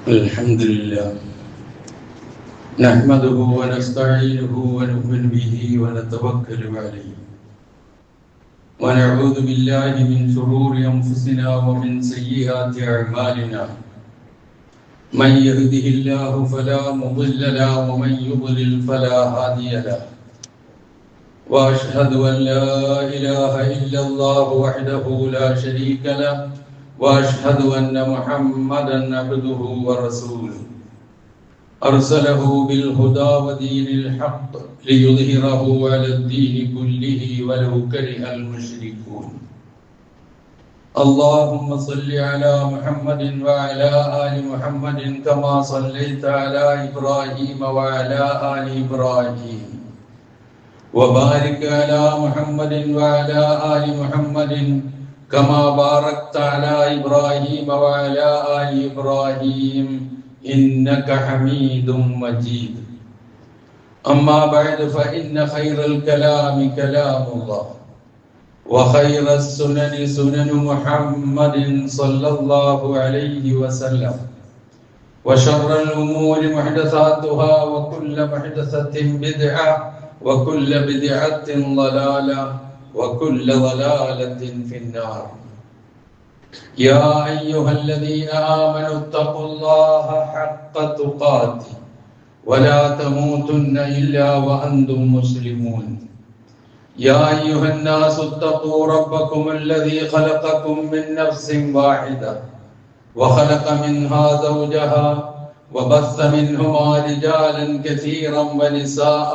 الحمد لله نحمده ونستعينه ونؤمن به ونتوكل عليه ونعوذ بالله من شرور أنفسنا ومن سيئات أعمالنا من يهده الله فلا مضل له ومن يضلل فلا هادي له وأشهد أن لا إله إلا الله وحده لا شريك له وأشهد أن محمدا عبده ورسوله أرسله بالهدى ودين الحق ليظهره على الدين كله ولو كره المشركون اللهم صل على محمد وعلى آل محمد كما صليت على إبراهيم وعلى آل إبراهيم وبارك على محمد وعلى آل محمد كما باركت على إبراهيم وعلى آل إبراهيم إنك حميد مجيد أما بعد فإن خير الكلام كلام الله وخير السنن سنن محمد صلى الله عليه وسلم وشر الأمور محدثاتها وكل محدثة بدعة وكل بدعة ضلالة وكل ضلالة في النار يا أيها الذين آمنوا اتقوا الله حق تقاته ولا تموتن إلا وأنتم مسلمون يا أيها الناس اتقوا ربكم الذي خلقكم من نفس واحدة وخلق منها زوجها وبث منهما رجالا كثيرا ونساء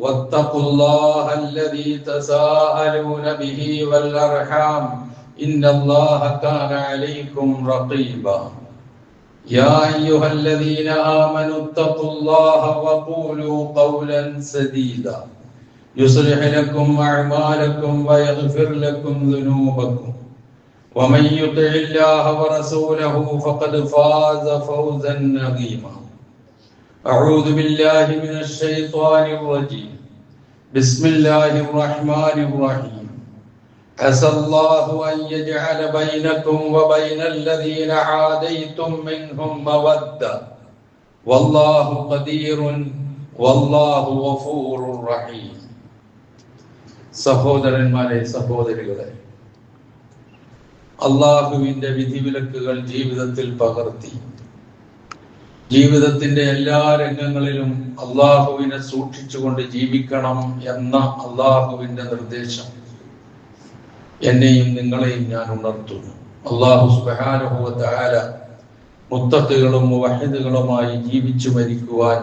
واتقوا الله الذي تساءلون به والأرحام إن الله كان عليكم رقيبا يا أيها الذين آمنوا اتقوا الله وقولوا قولا سديدا يصلح لكم أعمالكم ويغفر لكم ذنوبكم ومن يطع الله ورسوله فقد فاز فوزا عظيما أعوذ بالله من الشيطان الرجيم بسم الله الرحمن الرحيم عسى الله أن يجعل بينكم وبين الذين عاديتم منهم مودة والله قدير والله غفور رحيم സഹോദരന്മാരെ സഹോദരികളെ അല്ലാഹുവിന്റെ വിധിവിലക്കുകൾ ജീവിതത്തിൽ പകർത്തി ജീവിതത്തിന്റെ എല്ലാ രംഗങ്ങളിലും അള്ളാഹുവിനെ സൂക്ഷിച്ചുകൊണ്ട് ജീവിക്കണം എന്ന അള്ളാഹുവിന്റെ നിർദ്ദേശം എന്നെയും നിങ്ങളെയും ഞാൻ ഉണർത്തുന്നു. അള്ളാഹു സുബ്ഹാനഹു വ തആല മുത്തഖികളും മുവഹിദുകളുമായി ജീവിച്ചു മരിക്കുവാൻ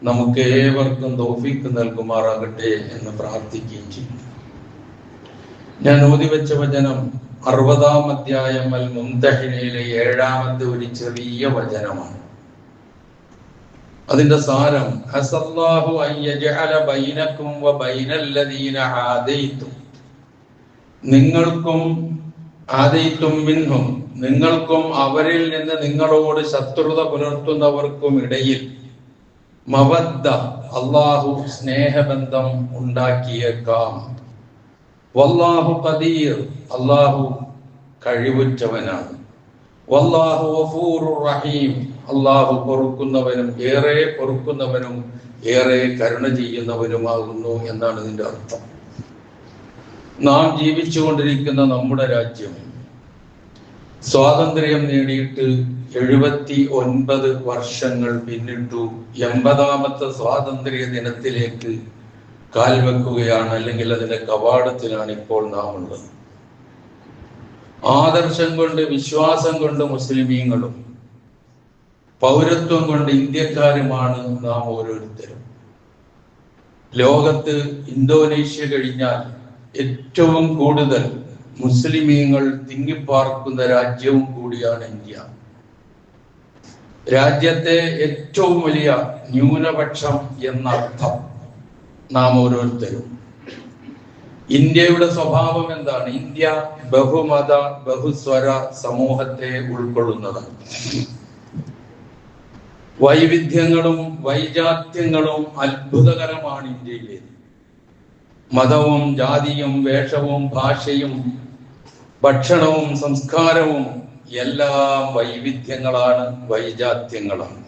നമുക്ക് ഏവർക്കും തൗഫീഖ് നൽകുമാറാകട്ടെ എന്ന് പ്രാർത്ഥിക്കുകയും ചെയ്യും. ഞാൻ ഓതിവെച്ച വചനം 60-ാം അധ്യായം അൽ മുംതഹിനയിലെ 7-ാമത്തെ ഒരു ചെറിയ വചനമാണ്. അതിന്റെ സാരം ഹസല്ലാഹു അൻ യജഅല ബൈനകും വ ബൈനല്ലദീന ആദൈതും, നിങ്ങൾക്കും ആദൈതും മിൻഹും, നിങ്ങൾക്കും അവരിൽ നിന്ന് നിങ്ങളോട് ശത്രുത പുലർത്തുന്നവർക്കും ഇടയിൽ മവദ്ദ, അല്ലാഹു സ്നേഹബന്ധം ഉണ്ടാക്കിയേക്കാം. വല്ലാഹു ഖദീർ, അല്ലാഹു കഴിവുറ്റവനാണ്. വല്ലാഹു ഗഫൂറുർ റഹീം, അല്ലാഹു പൊറുക്കുന്നവനും ഏറെ പൊറുക്കുന്നവനും ഏറെ കരുണ ചെയ്യുന്നവനുമാകുന്നു എന്നാണ് ഇതിന്റെ അർത്ഥം. നാം ജീവിച്ചുകൊണ്ടിരിക്കുന്ന നമ്മുടെ രാജ്യം സ്വാതന്ത്ര്യം നേടിയിട്ട് 79 വർഷങ്ങൾ പിന്നിട്ടു. 80-ാമത്തെ സ്വാതന്ത്ര്യ ദിനത്തിലേക്ക് കാൽവെക്കുകയാണ്, അല്ലെങ്കിൽ അതിന്റെ കവാടത്തിലാണ് ഇപ്പോൾ നാം ഉള്ളത്. ആദർശം കൊണ്ട് വിശ്വാസം കൊണ്ട് മുസ്ലിമീങ്ങളും പൗരത്വം കൊണ്ട് ഇന്ത്യക്കാരുമാണ് നാം ഓരോരുത്തരും. ലോകത്ത് ഇന്തോനേഷ്യ കഴിഞ്ഞാൽ ഏറ്റവും കൂടുതൽ മുസ്ലിമീങ്ങൾ തിങ്ങിപ്പാർക്കുന്ന രാജ്യവും കൂടിയാണ് ഇന്ത്യ. രാജ്യത്തെ ഏറ്റവും വലിയ ന്യൂനപക്ഷം എന്നർത്ഥം നാം ഓരോരുത്തരും. ഇന്ത്യയുടെ സ്വഭാവം എന്താണ്? ഇന്ത്യ ബഹുമത ബഹുസ്വര സമൂഹത്തെ ഉൾക്കൊള്ളുന്നതാണ്. വൈവിധ്യങ്ങളും വൈജാത്യങ്ങളും അത്ഭുതകരമാണ് ഇന്ത്യയിലെ. മതവും ജാതിയും വേഷവും ഭാഷയും ഭക്ഷണവും സംസ്കാരവും എല്ലാം വൈവിധ്യങ്ങളാണ്, വൈജാത്യങ്ങളാണ്.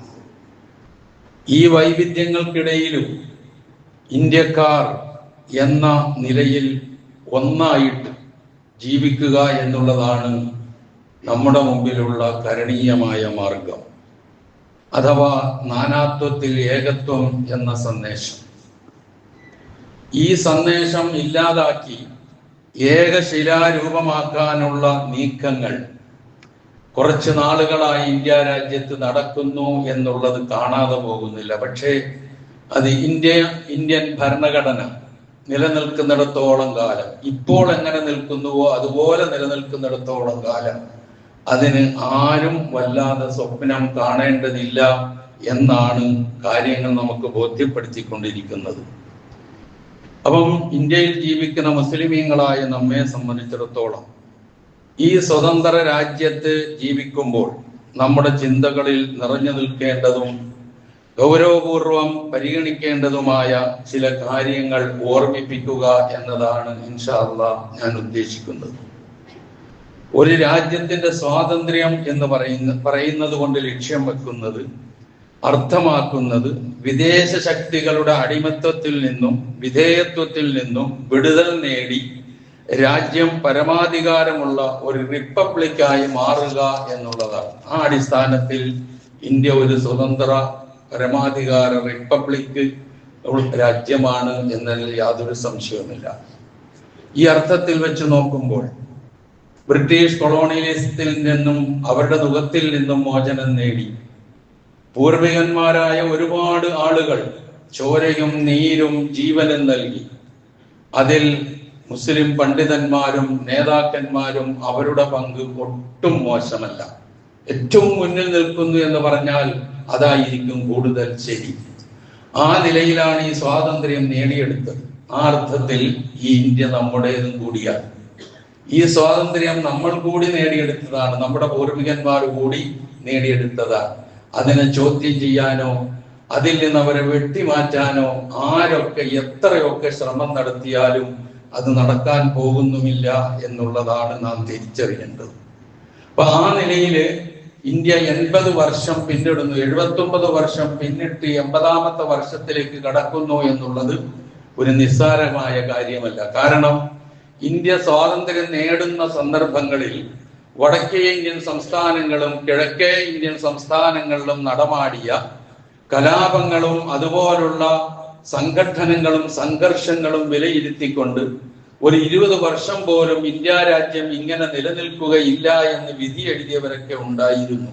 ഈ വൈവിധ്യങ്ങൾക്കിടയിലും ഇന്ത്യക്കാർ എന്ന നിലയിൽ ഒന്നായിട്ട് ജീവിക്കുക എന്നുള്ളതാണ് നമ്മുടെ മുമ്പിലുള്ള കരണീയമായ മാർഗം, അഥവാ നാനാത്വത്തിൽ ഏകത്വം എന്ന സന്ദേശം. ഈ സന്ദേശം ഇല്ലാതാക്കി ഏകശിലാരൂപമാക്കാനുള്ള നീക്കങ്ങൾ കുറച്ച് നാളുകളായി ഇന്ത്യ രാജ്യത്ത് നടക്കുന്നു എന്നുള്ളത് കാണാതെ പോകുന്നില്ല. പക്ഷേ അത് ഇന്ത്യൻ ഭരണഘടന നിലനിൽക്കുന്നിടത്തോളം കാലം, ഇപ്പോൾ എങ്ങനെ നിൽക്കുന്നുവോ അതുപോലെ നിലനിൽക്കുന്നിടത്തോളം കാലം അതിന് ആരും വല്ലാതെ സ്വപ്നം കാണേണ്ടതില്ല എന്നാണ് കാര്യങ്ങൾ നമുക്ക് ബോധ്യപ്പെടുത്തിക്കൊണ്ടിരിക്കുന്നത്. അപ്പം ഇന്ത്യയിൽ ജീവിക്കുന്ന മുസ്ലിമീങ്ങളായ നമ്മെ സംബന്ധിച്ചിടത്തോളം ഈ സ്വതന്ത്ര രാജ്യത്ത് ജീവിക്കുമ്പോൾ നമ്മുടെ ചിന്തകളിൽ നിറഞ്ഞു നിൽക്കേണ്ടതും ഗൗരവപൂർവം പരിഗണിക്കേണ്ടതുമായ ചില കാര്യങ്ങൾ ഓർമ്മിപ്പിക്കുക എന്നതാണ് ഇൻഷാ അല്ലാഹ് ഞാൻ ഉദ്ദേശിക്കുന്നത്. ഒരു രാജ്യത്തിന്റെ സ്വാതന്ത്ര്യം എന്ന് പറയുന്നത് കൊണ്ട് ലക്ഷ്യം വെക്കുന്നത്, അർത്ഥമാക്കുന്നത് വിദേശ ശക്തികളുടെ അടിമത്വത്തിൽ നിന്നും വിധേയത്വത്തിൽ നിന്നും വിടുതൽ നേടി രാജ്യം പരമാധികാരമുള്ള ഒരു റിപ്പബ്ലിക്കായി മാറുക എന്നുള്ളതാണ്. ആ അടിസ്ഥാനത്തിൽ ഇന്ത്യ ഒരു സ്വതന്ത്ര പരമാധികാര റിപ്പബ്ലിക് രാജ്യമാണ് എന്നതിൽ യാതൊരു സംശയവുമില്ല. ഈ അർത്ഥത്തിൽ വെച്ച് നോക്കുമ്പോൾ ബ്രിട്ടീഷ് കൊളോണിയലിസത്തിൽ നിന്നും അവരുടെ നുഖത്തിൽ നിന്നും മോചനം നേടി പൂർവികന്മാരായ ഒരുപാട് ആളുകൾ ചോരയും നീരും ജീവനും നൽകി. അതിൽ മുസ്ലിം പണ്ഡിതന്മാരും നേതാക്കന്മാരും അവരുടെ പങ്ക് ഒട്ടും മോശമല്ല. ഏറ്റവും മുന്നിൽ നിൽക്കുന്നു എന്ന് പറഞ്ഞാൽ അതായിരിക്കും കൂടുതൽ ശരി. ആ നിലയിലാണ് ഈ സ്വാതന്ത്ര്യം നേടിയെടുത്തത്. ആ അർത്ഥത്തിൽ ഈ ഇന്ത്യ നമ്മുടേതും കൂടിയാണ്. ഈ സ്വാതന്ത്ര്യം നമ്മൾ കൂടി നേടിയെടുത്തതാണ്, നമ്മുടെ പൂർവികന്മാർ കൂടി നേടിയെടുത്തതാണ്. അതിനെ ചോദ്യം ചെയ്യാനോ അതിൽ നിന്ന് അവരെ വെട്ടിമാറ്റാനോ ആരൊക്കെ എത്രയൊക്കെ ശ്രമം നടത്തിയാലും അത് നടക്കാൻ പോകുന്നുമില്ല എന്നുള്ളതാണ് നാം തിരിച്ചറിയേണ്ടത്. അപ്പൊ ആ നിലയില് ഇന്ത്യ 80 വർഷം പിന്നിടുന്നു, 79 വർഷം പിന്നിട്ട് 80ാമത്തെ വർഷത്തിലേക്ക് കടക്കുന്നു എന്നുള്ളത് ഒരു നിസ്സാരമായ കാര്യമല്ല. കാരണം ഇന്ത്യ സ്വാതന്ത്ര്യം നേടുന്ന സന്ദർഭങ്ങളിൽ വടക്കേ ഇന്ത്യൻ സംസ്ഥാനങ്ങളും കിഴക്കേ ഇന്ത്യൻ സംസ്ഥാനങ്ങളിലും നടമാടിയ കലാപങ്ങളും അതുപോലുള്ള സംഘടനകളും സംഘർഷങ്ങളും വിലയിരുത്തിക്കൊണ്ട് ഒരു 20 വർഷം പോലും ഇന്ത്യ രാജ്യം ഇങ്ങനെ നിലനിൽക്കുകയില്ല എന്ന് വിധി എഴുതിയവരൊക്കെ ഉണ്ടായിരുന്നു.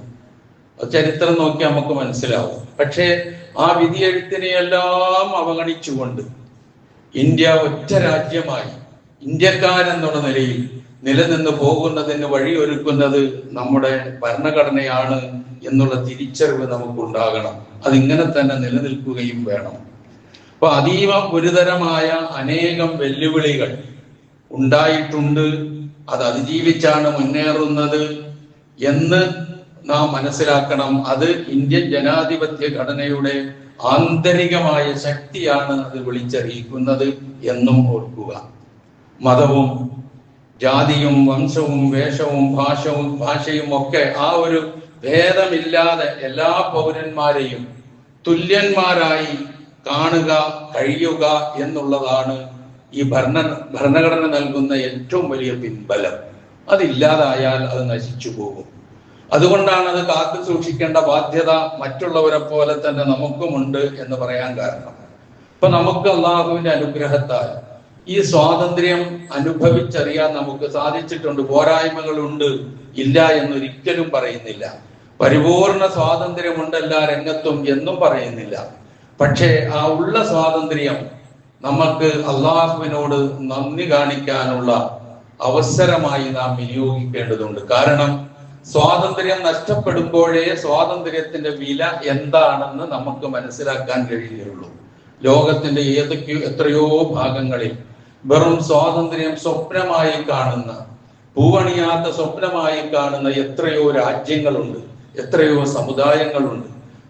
ചരിത്രം നോക്കി നമുക്ക് മനസ്സിലാവും. പക്ഷേ ആ വിധി എഴുത്തിനെയെല്ലാം അവഗണിച്ചുകൊണ്ട് ഇന്ത്യ ഒറ്റ രാജ്യമായി ഇന്ത്യക്കാരെന്നുള്ള നിലയിൽ നിലനിന്ന് പോകുന്നതിന് വഴിയൊരുക്കുന്നത് നമ്മുടെ ഭരണഘടനയാണ് എന്നുള്ള തിരിച്ചറിവ് നമുക്കുണ്ടാകണം. അതിങ്ങനെ തന്നെ നിലനിൽക്കുകയും വേണം. അപ്പൊ അതീവ ഗുരുതരമായ അനേകം വെല്ലുവിളികൾ ഉണ്ടായിട്ടുണ്ട്. അത് അതിജീവിച്ചാണ് മുന്നേറുന്നത് എന്ന് നാം മനസ്സിലാക്കണം. അത് ഇന്ത്യൻ ജനാധിപത്യ ഘടനയുടെ ആന്തരികമായ ശക്തിയാണ് അത് വിളിച്ചറിയിക്കുന്നത് എന്നും ഓർക്കുക. മതവും ജാതിയും വംശവും വേഷവും ഭാഷയും ഒക്കെ ആ ഒരു ഭേദമില്ലാതെ എല്ലാ പൗരന്മാരെയും തുല്യന്മാരായി കാണുക, കഴിയുക എന്നുള്ളതാണ് ഈ ഭരണഘടന നൽകുന്ന ഏറ്റവും വലിയ പിൻബലം. അതില്ലാതായാൽ അത് നശിച്ചു പോകും. അതുകൊണ്ടാണ് അത് കാത്തു സൂക്ഷിക്കേണ്ട ബാധ്യത മറ്റുള്ളവരെ പോലെ തന്നെ നമുക്കുമുണ്ട് എന്ന് പറയാൻ കാരണം. ഇപ്പൊ നമുക്ക് അള്ളാഹുവിന്റെ അനുഗ്രഹത്താൽ ഈ സ്വാതന്ത്ര്യം അനുഭവിച്ചറിയാൻ നമുക്ക് സാധിച്ചിട്ടുണ്ട്. പോരായ്മകളുണ്ട്, ഇല്ല എന്നൊരിക്കലും പറയുന്നില്ല. പരിപൂർണ സ്വാതന്ത്ര്യമുണ്ട് എല്ലാ രംഗത്തും എന്നും പറയുന്നില്ല. പക്ഷേ ആ ഉള്ള സ്വാതന്ത്ര്യം നമുക്ക് അള്ളാഹുവിനോട് നന്ദി കാണിക്കാനുള്ള അവസരമായി നാം വിനിയോഗിക്കേണ്ടതുണ്ട്. കാരണം സ്വാതന്ത്ര്യം നഷ്ടപ്പെടുമ്പോഴേ സ്വാതന്ത്ര്യത്തിന്റെ വില എന്താണെന്ന് നമുക്ക് മനസ്സിലാക്കാൻ കഴിയുകയുള്ളൂ. ലോകത്തിന്റെ എത്രയോ ഭാഗങ്ങളിൽ വെറും സ്വാതന്ത്ര്യം സ്വപ്നമായി കാണുന്ന, പൂവണിയാത്ത സ്വപ്നമായി കാണുന്ന എത്രയോ രാജ്യങ്ങളുണ്ട്, എത്രയോ സമുദായങ്ങളുണ്ട്.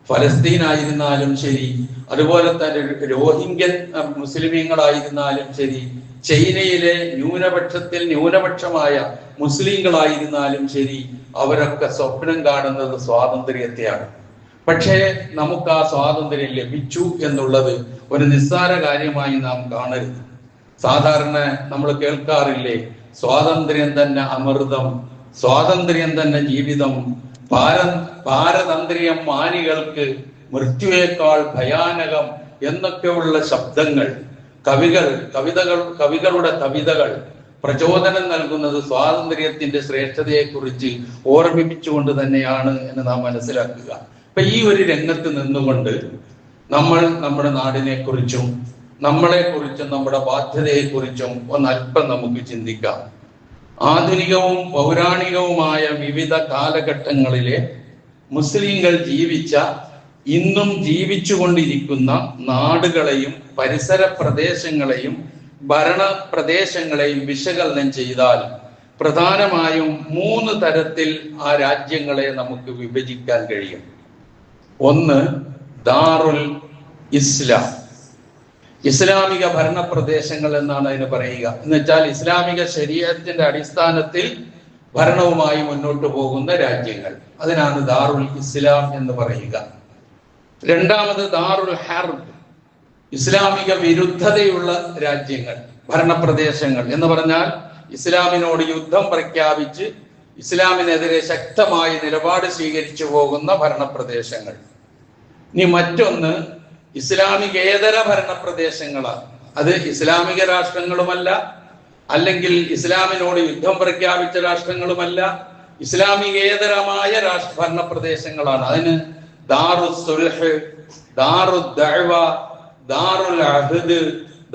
ഫലസ്തീനായിരുന്നാലും ശരി, അതുപോലെ തന്നെ രോഹിംഗ്യൻ മുസ്ലിമീങ്ങളായിരുന്നാലും ശരി, ചൈനയിലെ ന്യൂനപക്ഷത്തിൽ ന്യൂനപക്ഷമായ മുസ്ലിങ്ങളായിരുന്നാലും ശരി, അവരൊക്കെ സ്വപ്നം കാണുന്നത് സ്വാതന്ത്ര്യത്തെയാണ്. പക്ഷേ നമുക്ക് ആ സ്വാതന്ത്ര്യം ലഭിച്ചു എന്നുള്ളത് ഒരു നിസ്സാര കാര്യമായി നാം കാണരുത്. സാധാരണ നമ്മൾ കേൾക്കാറില്ലേ, സ്വാതന്ത്ര്യം തന്നെ അമൃതം, സ്വാതന്ത്ര്യം തന്നെ ജീവിതം, പാരതന്ത്ര്യം മാനികൾക്ക് മൃത്യുവേക്കാൾ ഭയാനകം എന്നൊക്കെയുള്ള ശബ്ദങ്ങൾ, കവികളുടെ കവിതകൾ പ്രചോദനം നൽകുന്നത് സ്വാതന്ത്ര്യത്തിന്റെ ശ്രേഷ്ഠതയെക്കുറിച്ച് ഓർമ്മിപ്പിച്ചുകൊണ്ട് തന്നെയാണ് എന്ന് നാം മനസ്സിലാക്കുക. അപ്പൊ ഈ ഒരു രംഗത്ത് നിന്നുകൊണ്ട് നമ്മൾ നമ്മുടെ നാടിനെ കുറിച്ചും നമ്മളെക്കുറിച്ചും നമ്മുടെ ബാധ്യതയെക്കുറിച്ചും ഒന്നല്പം നമുക്ക് ചിന്തിക്കാം. ആധുനികവും പൗരാണികവുമായ വിവിധ കാലഘട്ടങ്ങളിലെ മുസ്ലിങ്ങൾ ജീവിച്ച, ഇന്നും ജീവിച്ചുകൊണ്ടിരിക്കുന്ന നാടുകളെയും പരിസര പ്രദേശങ്ങളെയും ഭരണ പ്രദേശങ്ങളെയും വിശകലനം ചെയ്താൽ പ്രധാനമായും 3 തരത്തിൽ ആ രാജ്യങ്ങളെ നമുക്ക് വിഭജിക്കാൻ കഴിയും. ഒന്ന്, ദാറുൽ ഇസ്ലാം, ഇസ്ലാമിക ഭരണ പ്രദേശങ്ങൾ എന്നാണ് അതിന് പറയുക. എന്ന് വെച്ചാൽ ഇസ്ലാമിക ശരീഅത്തിന്റെ അടിസ്ഥാനത്തിൽ ഭരണവുമായി മുന്നോട്ട് പോകുന്ന രാജ്യങ്ങൾ, അതിനാണ് ദാറുൽ ഇസ്ലാം എന്ന് പറയുക. രണ്ടാമത് ദാറുൽ ഹർബ്, ഇസ്ലാമിക വിരുദ്ധതയുള്ള രാജ്യങ്ങൾ, ഭരണപ്രദേശങ്ങൾ എന്ന് പറഞ്ഞാൽ ഇസ്ലാമിനോട് യുദ്ധം പ്രഖ്യാപിച്ച് ഇസ്ലാമിനെതിരെ ശക്തമായ നിലപാട് സ്വീകരിച്ചു പോകുന്ന ഭരണപ്രദേശങ്ങൾ. ഇനി മറ്റൊന്ന് ഇസ്ലാമികേതര ഭരണപ്രദേശങ്ങളാണ്. അത് ഇസ്ലാമിക രാഷ്ട്രങ്ങളുമല്ല, അല്ലെങ്കിൽ ഇസ്ലാമിനോട് യുദ്ധം പ്രഖ്യാപിച്ച രാഷ്ട്രങ്ങളുമല്ല, ഇസ്ലാമികേതരമായ ഭരണപ്രദേശങ്ങളാണ്. അതിന് ദാറുൽ സുൽഹ്, ദാറുൽ ദഅവ, ദാറുൽ അഹ്ദ്,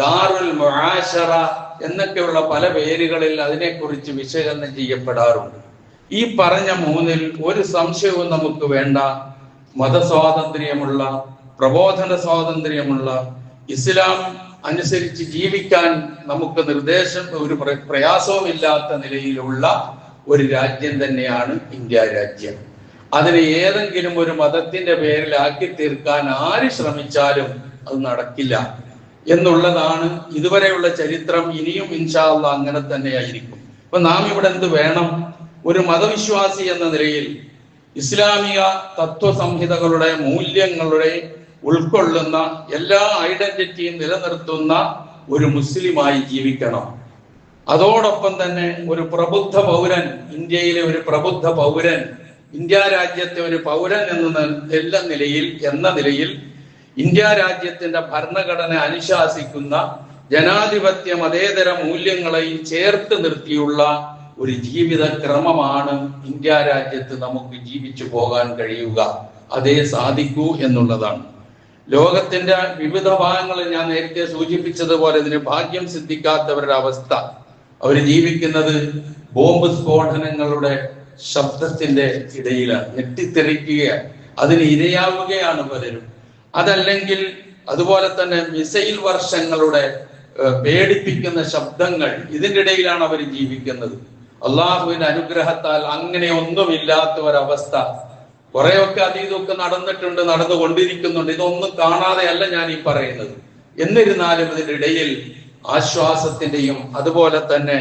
ദാറുൽ മുആശറ എന്നൊക്കെയുള്ള പല പേരുകളിൽ അതിനെക്കുറിച്ച് വിശകലനം ചെയ്യപ്പെടാറുണ്ട്. ഈ പറഞ്ഞ 3-ൽ ഒരു സംശയവും നമുക്ക് വേണ്ട. മതസ്വാതന്ത്ര്യമുള്ള, പ്രബോധന സ്വാതന്ത്ര്യമുള്ള, ഇസ്ലാം അനുസരിച്ച് ജീവിക്കാൻ നമുക്ക് ഒരു പ്രയാസവുമില്ലാത്ത നിലയിലുള്ള ഒരു രാജ്യം തന്നെയാണ് ഇന്ത്യ രാജ്യം. അതിനെ ഏതെങ്കിലും ഒരു മതത്തിന്റെ പേരിലാക്കി തീർക്കാൻ ആര് ശ്രമിച്ചാലും അത് നടക്കില്ല എന്നുള്ളതാണ് ഇതുവരെയുള്ള ചരിത്രം. ഇനിയും ഇൻഷാ അല്ലാഹ് അങ്ങനെ തന്നെയായിരിക്കും. അപ്പൊ നാം ഇവിടെ എന്ത് വേണം? ഒരു മതവിശ്വാസി എന്ന നിലയിൽ ഇസ്ലാമിക തത്വസംഹിതകളുടെ മൂല്യങ്ങളുടെ ഉൾക്കൊള്ളുന്ന എല്ലാ ഐഡന്റിറ്റിയും നിലനിർത്തുന്ന ഒരു മുസ്ലിമായി ജീവിക്കണം. അതോടൊപ്പം തന്നെ ഒരു പ്രബുദ്ധ പൗരൻ, ഇന്ത്യയിലെ ഒരു പ്രബുദ്ധ പൗരൻ, ഇന്ത്യ രാജ്യത്തെ ഒരു പൗരൻ എന്ന നിലയിൽ ഇന്ത്യ രാജ്യത്തിന്റെ ഭരണഘടന അനുശാസിക്കുന്ന ജനാധിപത്യ മതേതര മൂല്യങ്ങളെയും ചേർത്ത് നിർത്തിയുള്ള ഒരു ജീവിത ക്രമമാണ് ഇന്ത്യ രാജ്യത്ത് നമുക്ക് ജീവിച്ചു പോകാൻ കഴിയുക. അതേ സാധിക്കൂ എന്നുള്ളതാണ്. ലോകത്തിന്റെ വിവിധ ഭാഗങ്ങളിൽ ഞാൻ നേരത്തെ സൂചിപ്പിച്ചതുപോലെ ഇതിന് ഭാഗ്യം സിദ്ധിക്കാത്തവരുടെ അവസ്ഥ, അവർ ജീവിക്കുന്നത് ബോംബ് സ്ഫോടനങ്ങളുടെ ശബ്ദത്തിന്റെ ഇടയിലാണ്, ഞെട്ടിത്തെറിക്കുകയാണ്, അതിന് ഇരയാവുകയാണ് പലരും. അതല്ലെങ്കിൽ അതുപോലെ തന്നെ മിസൈൽ വർഷങ്ങളുടെ പേടിപ്പിക്കുന്ന ശബ്ദങ്ങൾ, ഇതിൻ്റെ ഇടയിലാണ് അവർ ജീവിക്കുന്നത്. അള്ളാഹുവിന്റെ അനുഗ്രഹത്താൽ അങ്ങനെ ഒന്നുമില്ലാത്ത ഒരവസ്ഥ. കുറെയൊക്കെ ഇതൊക്കെ നടന്നുകൊണ്ടിരിക്കുന്നുണ്ട്. ഇതൊന്നും കാണാതെയല്ല ഞാൻ ഈ പറയുന്നത്. എന്നിരുന്നാലും ഇതിന്റെ ഇടയിൽ ആശ്വാസത്തിന്റെയും അതുപോലെ തന്നെ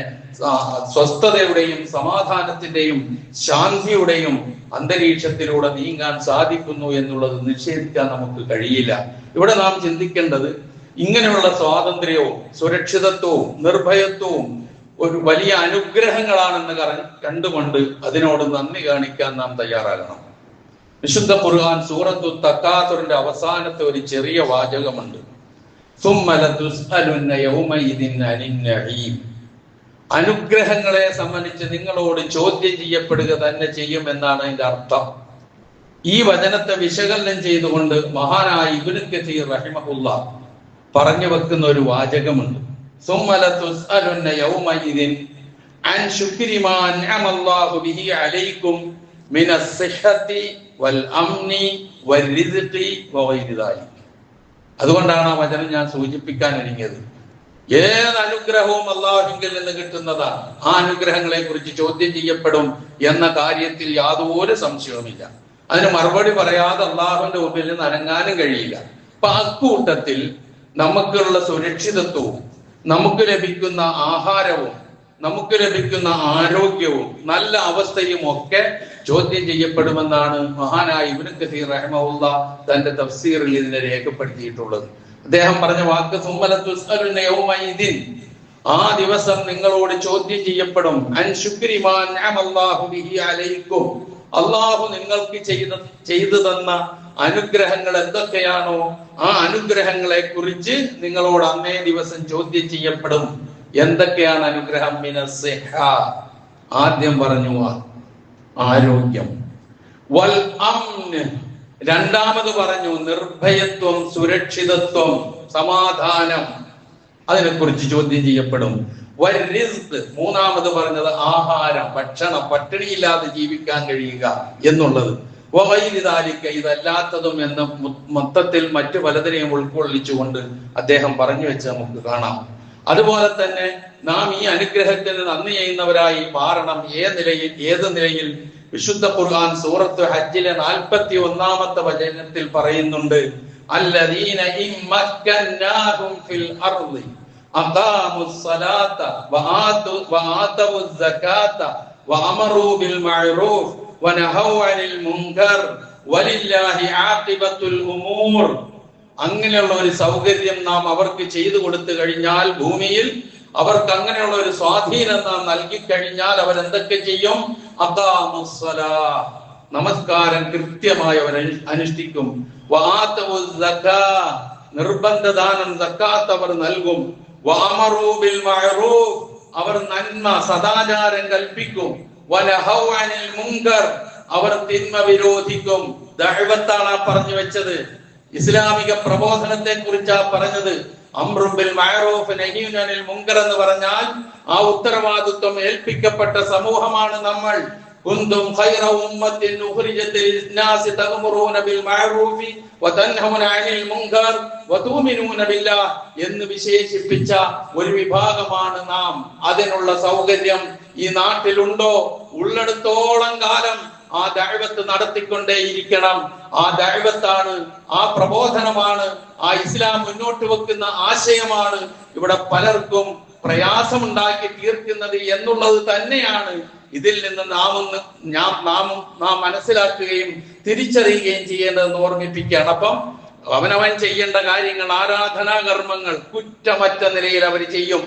സ്വസ്ഥതയുടെയും സമാധാനത്തിന്റെയും ശാന്തിയുടെയും അന്തരീക്ഷത്തിലൂടെ നീങ്ങാൻ സാധിക്കുന്നു എന്നുള്ളത് നിഷേധിക്കാൻ നമുക്ക് കഴിയില്ല. ഇവിടെ നാം ചിന്തിക്കേണ്ടത് ഇങ്ങനെയുള്ള സ്വാതന്ത്ര്യവും സുരക്ഷിതത്വവും നിർഭയത്വവും ഒരു വലിയ അനുഗ്രഹങ്ങളാണെന്ന് കണ്ടുകൊണ്ട് അതിനോട് നന്ദി കാണിക്കാൻ നാം തയ്യാറാകണം. വിശുദ്ധ ഖുർആൻ സൂറത്തു തക്കാസുറിന്റെ അവസാനത്തെ ഒരു ചെറിയ വാചകമുണ്ട്. അനുഗ്രഹങ്ങളെ സംബന്ധിച്ച് നിങ്ങളോട് ചോദ്യം ചെയ്യപ്പെടുക തന്നെ ചെയ്യുമെന്നാണ് അതിന്റെ അർത്ഥം. ഈ വചനത്തെ വിശകലനം ചെയ്തുകൊണ്ട് മഹാനായ ഇബ്നു കസീർ റഹിമഹുല്ലാഹ് പറഞ്ഞു വെക്കുന്ന ഒരു വാചകമുണ്ട്. അതുകൊണ്ടാണ് ആ വചനം ഞാൻ സൂചിപ്പിക്കാൻ ഒരുങ്ങിയത്. ഏത് അനുഗ്രഹവും അള്ളാഹുവിൽ നിന്ന് കിട്ടുന്നതാണ്. ആ അനുഗ്രഹങ്ങളെ കുറിച്ച് ചോദ്യം ചെയ്യപ്പെടും എന്ന കാര്യത്തിൽ യാതൊരു സംശയവുമില്ല. അതിന് മറുപടി പറയാതെ അള്ളാഹുവിന്റെ മുമ്പിൽ നിന്ന് അനങ്ങാനും കഴിയില്ല. അപ്പൊ അക്കൂട്ടത്തിൽ നമുക്കുള്ള സുരക്ഷിതത്വവും നമുക്ക് ലഭിക്കുന്ന ആഹാരവും നമുക്ക് ലഭിക്കുന്ന ആരോഗ്യവും നല്ല അവസ്ഥയും ഒക്കെ ചോദ്യം ചെയ്യപ്പെടുമെന്നാണ് മഹാനായ ഇബ്നു കസീർ റഹിമഹുല്ലാ തന്റെ തഫ്സീറിൽ ഇതിനെ രേഖപ്പെടുത്തിയിട്ടുള്ളത്. അദ്ദേഹം പറഞ്ഞ വാക്ക് സുമ്മലതുസ്അലുന യൗമഇദിൻ, ആ ദിവസം നിങ്ങളോട് ചോദ്യം ചെയ്യപ്പെടും, അൻ ശുക്രി മാ അൻഅമല്ലാഹു ബിഹി അലൈക്കും, അല്ലാഹു നിങ്ങൾക്ക് ചെയ്തു തന്ന അനുഗ്രഹങ്ങൾ എന്തൊക്കെയാണോ ആ അനുഗ്രഹങ്ങളെ കുറിച്ച് നിങ്ങളോട് അന്നേ ദിവസം ചോദ്യം ചെയ്യപ്പെടും. എന്തൊക്കെയാണ് അനുഗ്രഹം? മിനസ്സിഹ, ആദ്യം പറഞ്ഞു ആരോഗ്യം, വൽ അംന്, രണ്ടാമത് പറഞ്ഞു നിർഭയത്വം, സുരക്ഷിതത്വം, സമാധാനം, അതിനെക്കുറിച്ച് ചോദ്യം ചെയ്യപ്പെടും. വൽറിസ്ഖ്, മൂന്നാമത് പറഞ്ഞത് ആഹാരം, ഭക്ഷണം, പട്ടിണിയില്ലാതെ ജീവിക്കാൻ കഴിയുക എന്നുള്ളത്. വഗൈരിദാലിക, ഇതല്ലാത്തതും എന്ന് മൊത്തത്തിൽ മറ്റു പലതിനെയും ഉൾക്കൊള്ളിച്ചുകൊണ്ട് അദ്ദേഹം പറഞ്ഞു വെച്ച് നമുക്ക് കാണാം. അതുപോലെ തന്നെ നാം ഈ അനുഗ്രഹത്തിന് നന്ദി ചെയ്യുന്നവരായി മാറണം. ഏത് നിലയിൽ? വിശുദ്ധ ഖുർആൻ സൂറത്ത് ഹജ്ജിലെ 41-ാമത്തെ വചനത്തിൽ പറയുന്നുണ്ട്, അല്ലദീന ഇമ്മക്കന്നാഹും ഫിൽ അർളി അഖാമുസ് സ്വലാത്ത വആതവുസ് സകാത്ത വഅമറൂ ബിൽ മഅറൂഫ് വനഹൗ അനിൽ മുൻകർ വലില്ലാഹി ആഖിബത്തുൽ ഉമൂർ. അങ്ങനെയുള്ള ഒരു സൗകര്യം നാം അവർക്ക് ചെയ്തു കൊടുത്തു കഴിഞ്ഞാൽ, ഭൂമിയിൽ അവർക്ക് അങ്ങനെയുള്ള ഒരു സ്വാധീനം നാം നൽകി കഴിഞ്ഞാൽ അവരെന്തൊക്കെ ചെയ്യും? അഖാമുസ് സ്വലാത്ത്, നമസ്കാരം കൃത്യമായി അവർ അനുഷ്ഠിക്കും. വആതവുസ് സകാത്ത്, നിർബന്ധ ദാനം സക്കാത്ത് അവർ നൽകും. വഅമറൂ ബിൽ മഅറൂഫ്, അവർ നന്മ സദാചാരം കൽപ്പിക്കും. വനഹൗ അനിൽ മുൻകർ, അവർ തിന്മ വിരോധിക്കും. ദഅവത്താണ് പറഞ്ഞു വെച്ചത്, ഇസ്ലാമിക പ്രബോധനത്തെ കുറിച്ചാണ് പറഞ്ഞത്. അംറും ബിൽ മഅറൂഫ് നഹ്യുൻ അനിൽ മുൻകർ എന്ന് പറഞ്ഞാൽ ആ ഉത്തരവാദിത്വം ഏൽപ്പിക്കപ്പെട്ട സമൂഹമാണ് നമ്മൾ. കുന്തും ഖൈറ ഉമ്മത്തിൻ ഉഖ്രിജത് ലിന്നാസി തഅ്മുറൂന ബിൽ മഅറൂഫി വതൻഹൗന അനിൽ മുൻകർ വതുമിനൂന ബില്ലാഹ് എന്ന് വിശേഷിപ്പിച്ച ഒരു വിഭാഗമാണ് നാം. അതിനുള്ള സൗകര്യം ഈ നാട്ടിലുണ്ടോ? ഉള്ളിടത്തോളം കാലം ആ ദഅവത്ത് നടത്തിക്കൊണ്ടേയിരിക്കണം. ആ ദഅവത്താണ്, ആ പ്രബോധനമാണ്, ആ ഇസ്ലാം മുന്നോട്ട് വെക്കുന്ന ആശയമാണ് ഇവിടെ പലർക്കും പ്രയാസമുണ്ടാക്കി തീർക്കുന്നത് എന്നുള്ളത് തന്നെയാണ് ഇതിൽ നിന്ന് നാം മനസ്സിലാക്കുകയും തിരിച്ചറിയുകയും ചെയ്യേണ്ടതെന്ന് ഓർമ്മിപ്പിക്കുകയാണ്. അപ്പം അവനവൻ ചെയ്യേണ്ട കാര്യങ്ങൾ, ആരാധനാ കർമ്മങ്ങൾ കുറ്റമറ്റ നിലയിൽ അവർ ചെയ്യും.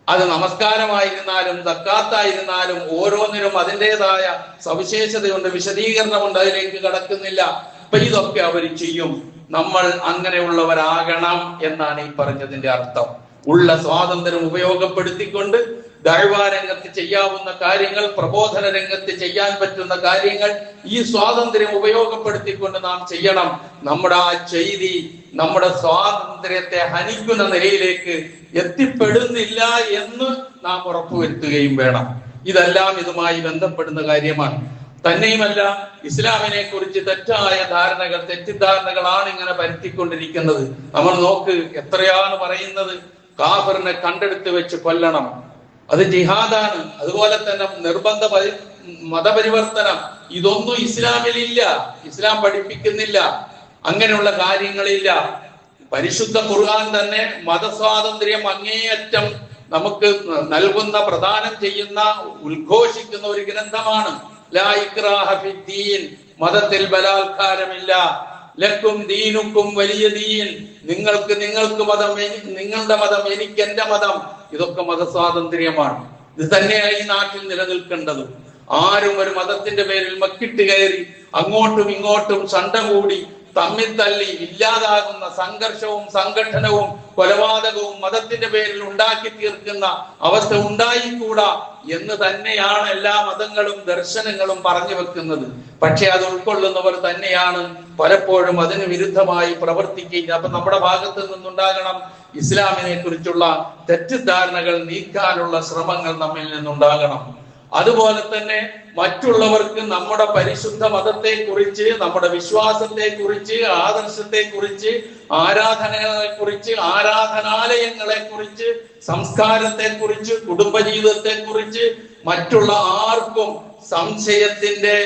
അത് നമസ്കാരമായിരുന്നാലും സക്കാത്തായിരുന്നാലും ഓരോന്നിനും അതിൻ്റെതായ സവിശേഷതയുണ്ട്, വിശദീകരണമുണ്ട്, അതിലേക്ക് കടക്കുന്നില്ല. അപ്പൊ ഇതൊക്കെ അവർ ചെയ്യും. നമ്മൾ അങ്ങനെയുള്ളവരാകണം എന്നാണ് ഈ പറഞ്ഞതിന്റെ അർത്ഥം. ഉള്ള സ്വാതന്ത്ര്യം ഉപയോഗപ്പെടുത്തിക്കൊണ്ട് ദഅ്വാ രംഗത്ത് ചെയ്യാവുന്ന കാര്യങ്ങൾ, പ്രബോധന രംഗത്ത് ചെയ്യാൻ പറ്റുന്ന കാര്യങ്ങൾ ഈ സ്വാതന്ത്ര്യം ഉപയോഗപ്പെടുത്തിക്കൊണ്ട് നാം ചെയ്യണം. നമ്മുടെ ആ ചെയ്തി നമ്മുടെ സ്വാതന്ത്ര്യത്തെ ഹനിക്കുന്ന നിലയിലേക്ക് എത്തിപ്പെടുന്നില്ല എന്ന് നാം ഉറപ്പുവരുത്തുകയും വേണം. ഇതെല്ലാം ഇതുമായി ബന്ധപ്പെടുന്ന കാര്യമാണ്. തന്നെയുമല്ല, ഇസ്ലാമിനെ കുറിച്ച് തെറ്റായ തെറ്റിദ്ധാരണകളാണ് ഇങ്ങനെ പരത്തിക്കൊണ്ടിരിക്കുന്നത്. നമ്മൾ നോക്ക്, എത്രയാണ് പറയുന്നത് കാഫിറിനെ കണ്ടെടുത്ത് വെച്ച് കൊല്ലണം, അത് ജിഹാദാണ്. അതുപോലെ തന്നെ നിർബന്ധ മതപരിവർത്തനം, ഇതൊന്നും ഇസ്ലാമിലില്ല, ഇസ്ലാം പഠിപ്പിക്കുന്നില്ല. അങ്ങനെയുള്ള കാര്യങ്ങളില്ല. പരിശുദ്ധ ഖുർആൻ തന്നെ മതസ്വാതന്ത്ര്യം അങ്ങേയറ്റം നമുക്ക് നൽകുന്ന, പ്രദാനം ചെയ്യുന്ന, ഉദ്ഘോഷിക്കുന്ന ഒരു ഗ്രന്ഥമാണ്. ലാ ഇക്റാഹ ഫിദ്ദീൻ, മതത്തിൽ ബലാത്കാരമില്ല. ലക്കും ദീനുക്കും വലിയ ദീൻ, നിങ്ങൾക്ക് മതം, നിങ്ങളുടെ മതം, എനിക്ക് എന്റെ മതം. ഇതൊക്കെ മതസ്വാതന്ത്ര്യമാണ്. ഇത് തന്നെയാണ് ഈ നാട്ടിൽ നിലനിൽക്കേണ്ടത്. ആരും ഒരു മതത്തിന്റെ പേരിൽ മക്കിട്ട് കയറി അങ്ങോട്ടും ഇങ്ങോട്ടും സണ്ട കൂടി തമ്മിൽ തല്ലി ഇല്ലാതാകുന്ന സംഘർഷവും സംഘടനവും കൊലപാതകവും മതത്തിന്റെ പേരിൽ ഉണ്ടാക്കി തീർക്കുന്ന അവസ്ഥ ഉണ്ടായിക്കൂടാ എന്ന് തന്നെയാണ് എല്ലാ മതങ്ങളും ദർശനങ്ങളും പറഞ്ഞു വെക്കുന്നത്. പക്ഷെ അത് ഉൾക്കൊള്ളുന്നവർ തന്നെയാണ് പലപ്പോഴും അതിന് വിരുദ്ധമായി പ്രവർത്തിക്കുക. അപ്പൊ നമ്മുടെ ഭാഗത്ത് നിന്നുണ്ടാകണം ഇസ്ലാമിനെ കുറിച്ചുള്ള തെറ്റിദ്ധാരണകൾ നീക്കാനുള്ള ശ്രമങ്ങൾ നമ്മിൽ നിന്നുണ്ടാകണം. അതുപോലെ തന്നെ മറ്റുള്ളവർക്ക് നമ്മുടെ പരിശുദ്ധ മതത്തെ കുറിച്ച്, നമ്മുടെ വിശ്വാസത്തെ കുറിച്ച്, ആദർശത്തെ കുറിച്ച്, ആരാധനകളെ കുറിച്ച്, ആരാധനാലയങ്ങളെ കുറിച്ച്, സംസ്കാരത്തെ കുറിച്ച്, കുടുംബജീവിതത്തെ കുറിച്ച് മറ്റുള്ള ആർക്കും സംശയത്തിന്റെ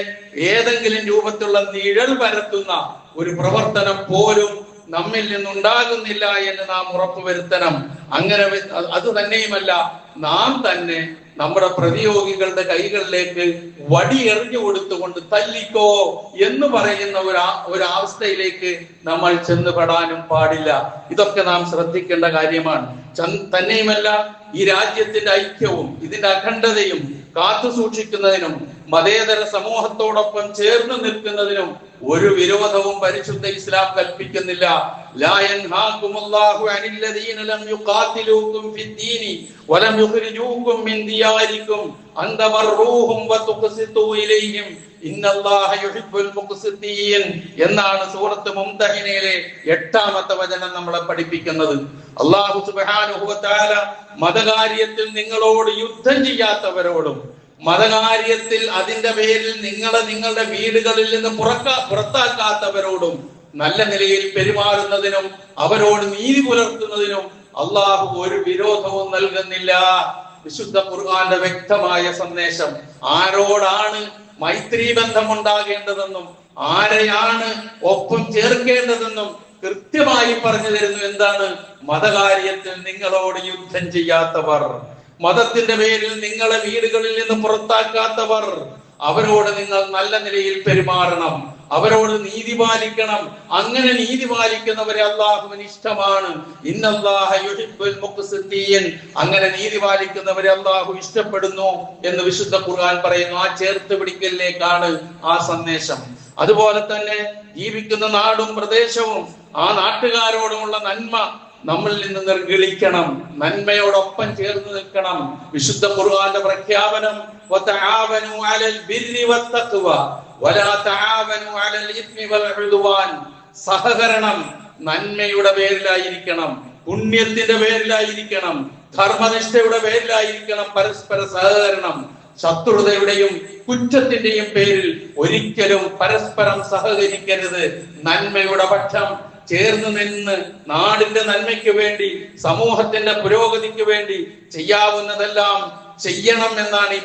ഏതെങ്കിലും രൂപത്തിലുള്ള നിഴൽ പരത്തുന്ന ഒരു പ്രവർത്തനം പോലും നമ്മിൽ നിന്നുണ്ടാകുന്നില്ല എന്ന് നാം ഉറപ്പുവരുത്തണം. അങ്ങനെ അത് തന്നെയുമല്ല, നാം തന്നെ നമ്മുടെ പ്രതിയോഗികളുടെ കൈകളിലേക്ക് വടി എറിഞ്ഞു കൊടുത്തുകൊണ്ട് തല്ലിക്കോ എന്ന് പറയുന്ന ഒരവസ്ഥയിലേക്ക് നമ്മൾ ചെന്നുപെടാനും പാടില്ല. ഇതൊക്കെ നാം ശ്രദ്ധിക്കേണ്ട കാര്യമാണ്. തന്നെയുമല്ല, ഈ രാജ്യത്തിന്റെ ഐക്യവും ഇതിന്റെ അഖണ്ഡതയും കാത്തു സൂക്ഷിക്കുന്നതിനും മതേതര സമൂഹത്തോടൊപ്പം ചേർന്ന് നിൽക്കുന്നതിനും ഒരു വിരോധവും പരിശുദ്ധ ഇസ്ലാം കൽപ്പിക്കുന്നില്ല. ലാ യൻഹാകുമുല്ലാഹു അനിൽ ലദീന ലം യുഖാതിലൂകും ഫിദ്ദീനി വലം യുഖ്രിജൂകും മിൻ ദിയാരികും അൻ തബറൂഹും വതുഖ്സിതു ഇലൈഹിം ഇന്നല്ലാഹ യുഹിബ്ബുൽ മുഖ്സിതീൻ എന്നാണ് സൂറത്ത് മുംതഹിനയിലെ 8ാമത്തെ വചനം നമ്മളെ പഠിപ്പിക്കുന്നത്. അല്ലാഹു സുബ്ഹാനഹു വ തആല മതകാര്യത്തിൽ നിങ്ങളോട് യുദ്ധം ചെയ്യാത്തവരോടും മതകാര്യത്തിൽ അതിന്റെ പേരിൽ നിങ്ങളുടെ വീടുകളിൽ നിന്ന് പുറത്താക്കാത്തവരോടും നല്ല നിലയിൽ പെരുമാറുന്നതിനും അവരോട് നീതി പുലർത്തുന്നതിനും അള്ളാഹു ഒരു വിരോധവും നൽകുന്നില്ല. വിശുദ്ധ ഖുർആന്റെ വ്യക്തമായ സന്ദേശം ആരോടാണ് മൈത്രി ബന്ധം ഉണ്ടാകേണ്ടതെന്നും ആരെയാണ് ഒപ്പം ചേർക്കേണ്ടതെന്നും കൃത്യമായി പറഞ്ഞു തരുന്നു. എന്താണ്? മതകാര്യത്തിൽ നിങ്ങളോട് യുദ്ധം ചെയ്യാത്തവർ, മതത്തിന്റെ പേരിൽ നിങ്ങളെ വീടുകളിൽ നിന്ന് പുറത്താക്കാത്തവർ, അവരോട് നിങ്ങൾ നല്ല നിലയിൽ പെരുമാറണം, അവരോട് നീതി പാലിക്കണം. അങ്ങനെ നീതി പാലിക്കുന്നവരെ അല്ലാഹുവിന് ഇഷ്ടമാണ്. ഇന്നല്ലാഹ യുഹിബ്ബുൽ മുഖ്സിതീൻ, അങ്ങനെ നീതി പാലിക്കുന്നവരെ അല്ലാഹു ഇഷ്ടപ്പെടുന്നു എന്ന് വിശുദ്ധ ഖുർആൻ പറയുന്നു. ആ ചേർത്ത് പിടിക്കലിലേക്കാണ് ആ സന്ദേശം. അതുപോലെ തന്നെ ജീവിക്കുന്ന നാടും പ്രദേശവും ആ നാട്ടുകാരോടുമുള്ള നന്മ നമ്മളിൽ നിന്ന് നിർഗളിക്കണം, നന്മയോടൊപ്പം ചേർന്ന് നിൽക്കണം. വിശുദ്ധ ഖുർആന്റെ പ്രഖ്യാപനം വതആവനു അലൽ ബിർരി വത്തഖ്വ വലാ തആവനു അലൽ ഇസ്മി വൽ ഉദ്വാൻ. സഹകരണം നന്മയുടെ പേരിലായിരിക്കണം, പുണ്യത്തിന്റെ പേരിലായിരിക്കണം, ധർമ്മനിഷ്ഠയുടെ പേരിലായിരിക്കണം പരസ്പര സഹകരണം. ശത്രുതയുടെയും കുറ്റത്തിന്റെയും പേരിൽ ഒരിക്കലും പരസ്പരം സഹകരിക്കരുത്. നന്മയുടെ പക്ഷം ചേർന്ന് നിന്ന് നാടിന്റെ നന്മയ്ക്ക് വേണ്ടി, സമൂഹത്തിന്റെ പുരോഗതിക്ക് വേണ്ടി ചെയ്യാവുന്നതെല്ലാം ചെയ്യണം എന്നാണ് ഈ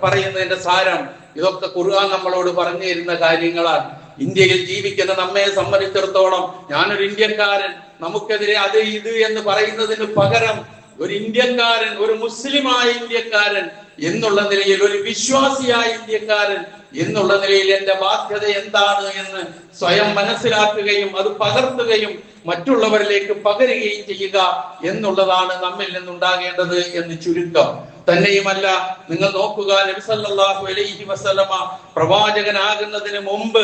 പറയുന്നതിന്റെ സാരം. ഇതൊക്കെ ഖുർആൻ നമ്മളോട് പറഞ്ഞു തരുന്ന കാര്യങ്ങളാണ്. ഇന്ത്യയിൽ ജീവിക്കുന്ന നമ്മെ സംബന്ധിച്ചിടത്തോളം, ഞാനൊരു ഇന്ത്യക്കാരൻ, നമുക്കെതിരെ അത് ഇത് എന്ന് പറയുന്നതിന് പകരം ഒരു ഇന്ത്യക്കാരൻ, ഒരു മുസ്ലിമായ ഇന്ത്യക്കാരൻ എന്നുള്ള നിലയിൽ, ഒരു വിശ്വാസിയായ ഇന്ത്യക്കാരൻ എന്നുള്ള നിലയിൽ എന്റെ ബാധ്യത എന്താണ് എന്ന് സ്വയം മനസ്സിലാക്കുകയും അത് പകർത്തുകയും മറ്റുള്ളവരിലേക്ക് പകരുകയും ചെയ്യുക എന്നുള്ളതാണ് നമ്മിൽ നിന്നുണ്ടാകേണ്ടത് എന്ന് ചുരുക്കം. തന്നെയുമല്ല, നിങ്ങൾ നോക്കുക, നബി സല്ലല്ലാഹു അലൈഹി വസല്ലമ പ്രവാചകനാകുന്നതിന് മുമ്പ്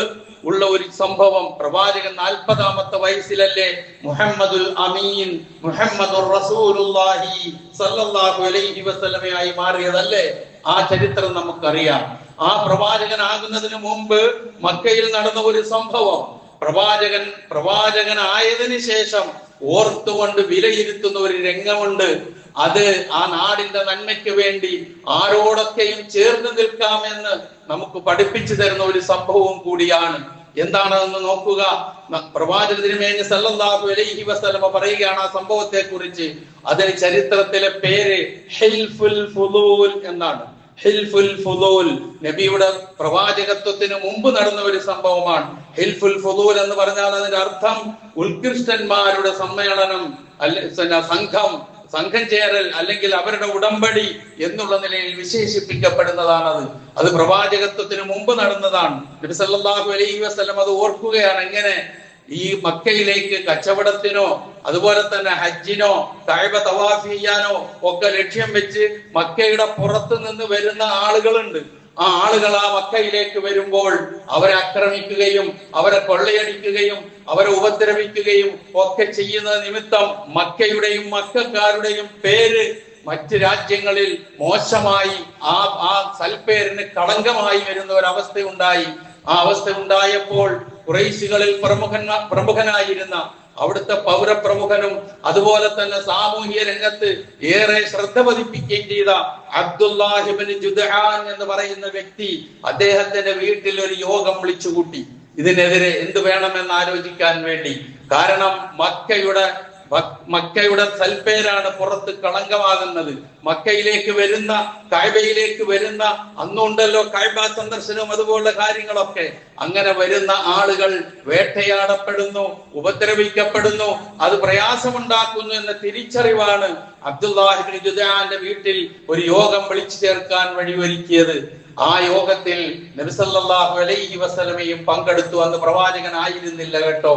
ഉള്ള ഒരു സംഭവം. പ്രവാചകൻ 40ാമത്തെ വയസ്സിലല്ലേ മുഹമ്മദുൽ അമീൻ, മുഹമ്മദുർ റസൂലുള്ളാഹി സല്ലല്ലാഹു അലൈഹി വസല്ലമയായി മാറിയതല്ലേ? ആ ചരിത്രം നമുക്കറിയാം. ആ പ്രവാചകനാകുന്നതിന് മുമ്പ് മക്കയിൽ നടന്ന ഒരു സംഭവം പ്രവാചകനായതിനു ശേഷം ഓർത്തുകൊണ്ട് വിലയിരുത്തുന്ന ഒരു രംഗമുണ്ട്. അത് ആ നാടിന്റെ നന്മയ്ക്ക് വേണ്ടി ആരോടൊക്കെയും ചേർന്ന് നിൽക്കാമെന്ന് നമുക്ക് പഠിപ്പിച്ചു തരുന്ന ഒരു സംഭവം കൂടിയാണ്. എന്താണെന്ന് നോക്കുക. പ്രവാചക തിരുമേനി സല്ലല്ലാഹു അലൈഹി വസല്ലമ പറയുകയാണ് ആ സംഭവത്തെ കുറിച്ച്. അതിന് ചരിത്രത്തിലെ പേര് ഹിൽഫുൽ ഫുളൂൽ എന്നാണ്. ഹിൽഫുൽ ഫുളൂൽ നബിയുടെ പ്രവാചകത്വത്തിന് മുമ്പ് നടന്ന ഒരു സംഭവമാണ്. ഹിൽഫുൽ ഫുളൂൽ എന്ന് പറഞ്ഞാൽ അതിന്റെ അർത്ഥം ഉത്കൃഷ്ടന്മാരുടെ സമ്മേളനം, സംഘം ചേരൽ, അല്ലെങ്കിൽ അവരുടെ ഉടമ്പടി എന്നുള്ള നിലയിൽ വിശേഷിപ്പിക്കപ്പെടുന്നതാണത്. അത് പ്രവാചകത്വത്തിന് മുമ്പ് നടന്നതാണ്. നബി സല്ലല്ലാഹു അലൈഹി വസല്ലം അത് ഓർക്കുകയാണ്. എങ്ങനെ ഈ മക്കയിലേക്ക് കച്ചവടത്തിനോ അതുപോലെ തന്നെ ഹജ്ജിനോ കഅബ തവാഫ് ചെയ്യാനോ ഒക്കെ ലക്ഷ്യം വെച്ച് മക്കയുടെ പുറത്തു നിന്ന് വരുന്ന ആളുകളുണ്ട്. ആ ആളുകൾ ആ മക്കയിലേക്ക് വരുമ്പോൾ അവരെ ആക്രമിക്കുകയും അവരെ കൊള്ളയടിക്കുകയും അവരെ ഉപദ്രവിക്കുകയും ഒക്കെ ചെയ്യുന്ന നിമിത്തം മക്കയുടെയും മക്കക്കാരുടെയും പേര് മറ്റ് രാജ്യങ്ങളിൽ മോശമായി, ആ സൽപ്പേരിന് കളങ്കമായി വരുന്ന ഒരവസ്ഥയുണ്ടായി. ആ അവസ്ഥ ഉണ്ടായപ്പോൾ ഖുറൈശികളിൽ പ്രമുഖനായിരുന്ന അവിടുത്തെ പൗരപ്രമുഖനും അതുപോലെ തന്നെ സാമൂഹിക രംഗത്ത് ഏറെ ശ്രദ്ധ പതിപ്പിക്കുകയും ചെയ്ത അബ്ദുല്ലാഹി ഇബ്നു ജുദ്ആൻ എന്ന് പറയുന്ന വ്യക്തി അദ്ദേഹത്തിന്റെ വീട്ടിൽ ഒരു യോഗം വിളിച്ചുകൂട്ടി. ഇതിനെതിരെ എന്ത് വേണമെന്ന് ആലോചിക്കാൻ വേണ്ടി. കാരണം മക്കയുടെ മക്കയുടെ സൽപ്പേരാണ് പുറത്ത് കളങ്കമാകുന്നത്. മക്കയിലേക്ക് വരുന്ന, കഅബയിലേക്ക് വരുന്ന, അന്നുണ്ടല്ലോ കഅബ സന്ദർശനവും അതുപോലുള്ള കാര്യങ്ങളൊക്കെ. അങ്ങനെ വരുന്ന ആളുകൾ വേട്ടയാടപ്പെടുന്നു, ഉപദ്രവിക്കപ്പെടുന്നു, അത് പ്രയാസമുണ്ടാക്കുന്നു എന്ന തിരിച്ചറിവാണ് അബ്ദുല്ലാഹി ഇബ്നു ജുദ്ആന്റെ വീട്ടിൽ ഒരു യോഗം വിളിച്ചു ചേർക്കാൻ വഴിയൊരുക്കിയത്. ആ യോഗത്തിൽ നബി സല്ലല്ലാഹു അലൈഹി വസല്ലമയും പങ്കെടുത്തു. അന്ന് പ്രവാചകനായിരുന്നില്ല കേട്ടോ.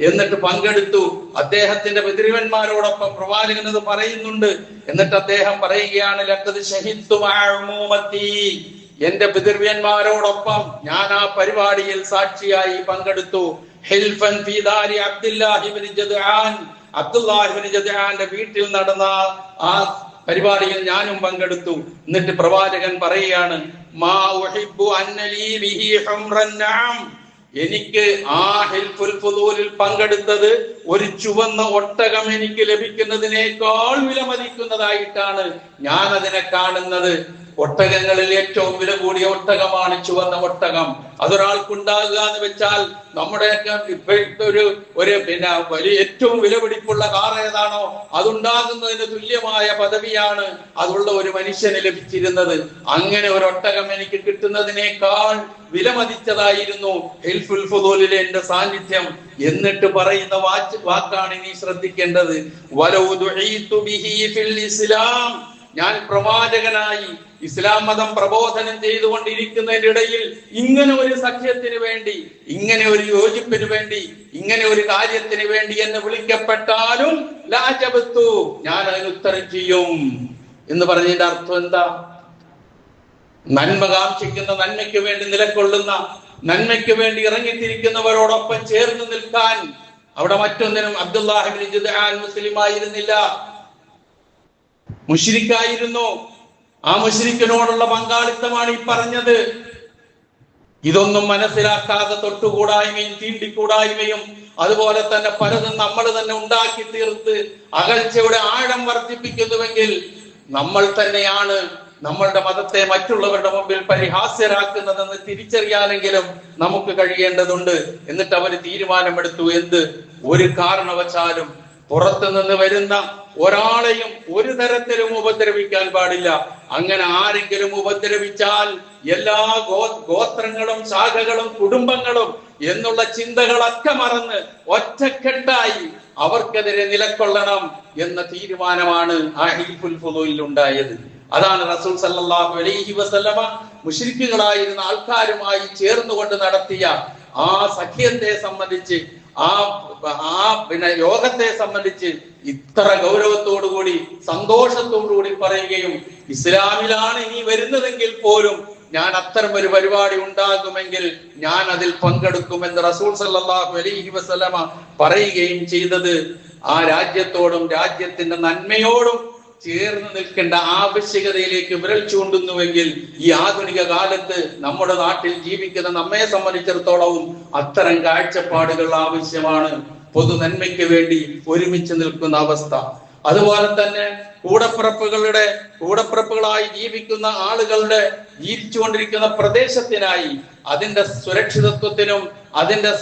എന്നിട്ട് പങ്കെടുത്തു. അദ്ദേഹത്തിന്റെ പിതൃവന്മാരോടൊപ്പം പ്രവാചകൻ അത് പറയുന്നുണ്ട്. എന്നിട്ട് അദ്ദേഹം പറയുകയാണ്, ലഖദ് ശഹിദ്തു മഅ ഉമ്മൂമത്തി, എന്റെ പിതൃവ്യന്മാരോടൊപ്പം ഞാൻ ആ പരിപാടിയിൽ സാക്ഷിയായി പങ്കെടുത്തു. ഹിൽഫൻ ഫീ ദാരി അബ്ദുല്ലാഹി ഇബ്നു ജുദ്ആൻ, അബ്ദുല്ലാഹി ഇബ്നു ജുദ്ആന്റെ വീട്ടിൽ നടന്ന ആ പരിപാടിയിൽ ഞാനും പങ്കെടുത്തു. എന്നിട്ട് പ്രവാചകൻ പറയുകയാണ്, മാ ഉഹിബ്ബു അന്നലി ബിഹി ഹുംറൻ നഅം, എനിക്ക് ആ ഹിൽഫുൽ ഫുദൂലിൽ പങ്കെടുത്തത് ഒരു ചുവന്ന ഒട്ടകം എനിക്ക് ലഭിക്കുന്നതിനേക്കാൾ വിലമതിക്കുന്നതായിട്ടാണ് ഞാൻ അതിനെ കാണുന്നത്. ഒട്ടകങ്ങളിൽ ഏറ്റവും വില കൂടിയ ഒട്ടകമാണ് ചുവന്ന ഒട്ടകം. അതൊരാൾക്കുണ്ടാകുക എന്ന് വെച്ചാൽ നമ്മുടെയൊക്കെ ഒരു വലിയ ഏറ്റവും വിലപിടിപ്പുള്ള കാർ ഏതാണോ അതുണ്ടാകുന്നതിന് തുല്യമായ പദവിയാണ് അതുള്ള ഒരു മനുഷ്യന് ലഭിച്ചിരുന്നത്. അങ്ങനെ ഒരു ഒട്ടകം എനിക്ക് കിട്ടുന്നതിനേക്കാൾ വിലമതിച്ചതായിരുന്നു ഹിൽഫുൽ ഫുദൂലിലെ എന്റെ സാന്നിധ്യം. എന്നിട്ട് പറയുന്ന വാക്കാണ് ഇനി ശ്രദ്ധിക്കേണ്ടത്. വലൗ ദുഈതു ബിഹി ഫിൽ ഇസ്ലാം, ഞാൻ പ്രവാചകനായി ഇസ്ലാം മതം പ്രബോധനം ചെയ്തുകൊണ്ടിരിക്കുന്നതിന്റെ ഇടയിൽ ഇങ്ങനെ ഒരു സഖ്യത്തിന് വേണ്ടി, ഇങ്ങനെ ഒരു യോജിപ്പിന് വേണ്ടി, ഇങ്ങനെ ഒരു കാര്യത്തിന് വേണ്ടി എന്നെ വിളിക്കപ്പെട്ടാലും ലാജബത്തു, ഞാൻ അതിന് ഉത്തരം ചെയ്യും എന്ന് പറഞ്ഞതിന്റെ അർത്ഥം എന്താ? നന്മ കാക്ഷിക്കുന്ന, നന്മയ്ക്ക് വേണ്ടി നിലകൊള്ളുന്ന, നന്മയ്ക്ക് വേണ്ടി ഇറങ്ങിത്തിരിക്കുന്നവരോടൊപ്പം ചേർന്ന് നിൽക്കാൻ. അവിടെ മറ്റൊന്നിനും അബ്ദുല്ലാഹി ഇബ്നു ജുദ്ആൻ മുസ്ലിമായിരുന്നില്ല, മുശ്രിക്കായിരുന്നു. ആ മുശ്രിക്കിനോടുള്ള പങ്കാളിത്തമാണ് ഈ പറഞ്ഞത്. ഇതൊന്നും മനസ്സിലാക്കാതെ തൊട്ടുകൂടായ്മയും തീണ്ടിക്കൂടായ്മയും അതുപോലെ തന്നെ പലതും നമ്മൾ തന്നെ ഉണ്ടാക്കി തീർത്ത് അകൽച്ചയുടെ ആഴം വർദ്ധിപ്പിക്കുന്നുവെങ്കിൽ നമ്മൾ തന്നെയാണ് നമ്മളുടെ മതത്തെ മറ്റുള്ളവരുടെ മുമ്പിൽ പരിഹാസ്യരാക്കുന്നതെന്ന് തിരിച്ചറിയാനെങ്കിലും നമുക്ക് കഴിയേണ്ടതുണ്ട്. എന്നിട്ട് അവര് തീരുമാനമെടുത്തു, എന്ത്? ഒരു കാരണവശാലും പുറത്തു നിന്ന് വരുന്ന ഒരാളെയും ഒരു തരത്തിലും ഉപദ്രവിക്കാൻ പാടില്ല. അങ്ങനെ ആരെങ്കിലും ഉപദ്രവിച്ചാൽ എല്ലാ ഗോത്രങ്ങളും ശാഖകളും കുടുംബങ്ങളും എന്നുള്ള ചിന്തകളൊക്കെ മറന്ന് ഒറ്റക്കെട്ടായി അവർക്കെതിരെ നിലകൊള്ളണം എന്ന തീരുമാനമാണ് ആ ഹിൽഫുൽ ഫുദൂലിൽ ഉണ്ടായത്. അതാണ് റസൂൽ സല്ലല്ലാഹു അലൈഹി വസല്ലമ മുശ്രിക്കുകളായിരുന്ന ആൾക്കാരുമായി ചേർന്നുകൊണ്ട് നടത്തിയ ആ സഖ്യത്തെ സംബന്ധിച്ച്, ആ യോഗത്തെ സംബന്ധിച്ച് ഇത്ര ഗൗരവത്തോടുകൂടി സന്തോഷത്തോടുകൂടി പറയുകയും, ഇസ്ലാമിലാണ് ഇനി വരുന്നതെങ്കിൽ പോലും ഞാൻ അത്തരം ഒരു പരിപാടി ഉണ്ടാകുമെങ്കിൽ ഞാൻ അതിൽ പങ്കെടുക്കുമെന്ന് റസൂൽ സല്ലല്ലാഹു അലൈഹി വസല്ലമ പറയുകയും ചെയ്തത് ആ രാജ്യത്തോടും രാജ്യത്തിന്റെ നന്മയോടും ചേർന്ന് നിൽക്കേണ്ട ആവശ്യകതയിലേക്ക് വിരൽ ചൂണ്ടുന്നുവെങ്കിൽ ഈ ആധുനിക കാലത്ത് നമ്മുടെ നാട്ടിൽ ജീവിക്കുന്ന നമ്മെ സംബന്ധിച്ചിടത്തോളവും അത്തരം കാഴ്ചപ്പാടുകൾ ആവശ്യമാണ്. പൊതു നന്മയ്ക്ക് വേണ്ടി ഒരുമിച്ച് നിൽക്കുന്ന അവസ്ഥ. അതുപോലെ തന്നെ കൂടപ്പിറപ്പുകളായി ജീവിക്കുന്ന ആളുകളുടെ ജീവിച്ചുകൊണ്ടിരിക്കുന്ന പ്രദേശത്തിനായി അതിന്റെ സുരക്ഷിതത്വത്തിനും അതിന്റെ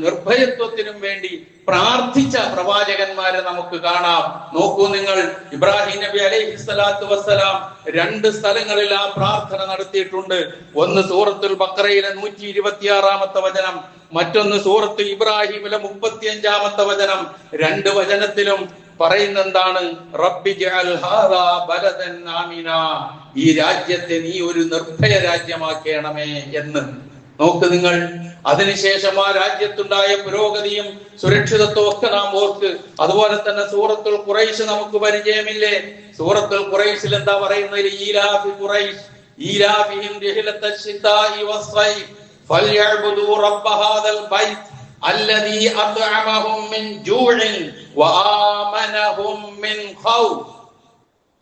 നിർഭയത്വത്തിനും വേണ്ടി പ്രാർത്ഥിച്ച പ്രവാചകന്മാരെ നമുക്ക് കാണാം. നോക്കൂ നിങ്ങൾ, ഇബ്രാഹിം നബി അലൈഹി സ്വലാത്തു വസ്സലാം 2 സ്ഥലങ്ങളിൽ ആ പ്രാർത്ഥന നടത്തിയിട്ടുണ്ട്. ഒന്ന് സൂറത്തുൽ ബഖറയിലെ 126-ാമത്തെ വചനം, മറ്റൊന്ന് സൂറത്ത് ഇബ്രാഹിമിലെ 35-ാമത്തെ വചനം. 2 വചനത്തിലും പറയുന്ന എന്താണ്? റബ്ബി ജഅൽ ഹാദാ ബലദൻ ആമിനാ, ഈ രാജ്യത്തെ നീ ഒരു നിർഭയ രാജ്യമാക്കണമേ എന്ന്. നോക്ക് നിങ്ങൾ, അതിനുശേഷം ആ രാജ്യത്തുണ്ടായ പുരോഗതിയും സുരക്ഷിതത്വവും ഒക്കെ നാം ഓർക്ക്. അതുപോലെ തന്നെ സൂറത്തുൽ ഖുറൈശ് നമുക്ക് പരിചയമില്ലേ? സൂറത്തുൽ ഖുറൈശിൽ എന്താ പറയുന്നത്? ഈലാഫി ഖുറൈശ് ഈലാഫിഹിം റിഹ്ലത്തശ് ശിതാഇ വസ്സൈഫ് ഫൽയഅ്ബുദൂ റബ്ബ ഹാദൽ ബൈത്ത് അല്ലദീ അത്അമഹും മിൻ ജൂഇൻ വആമനഹും മിൻ ഖൗഫ്.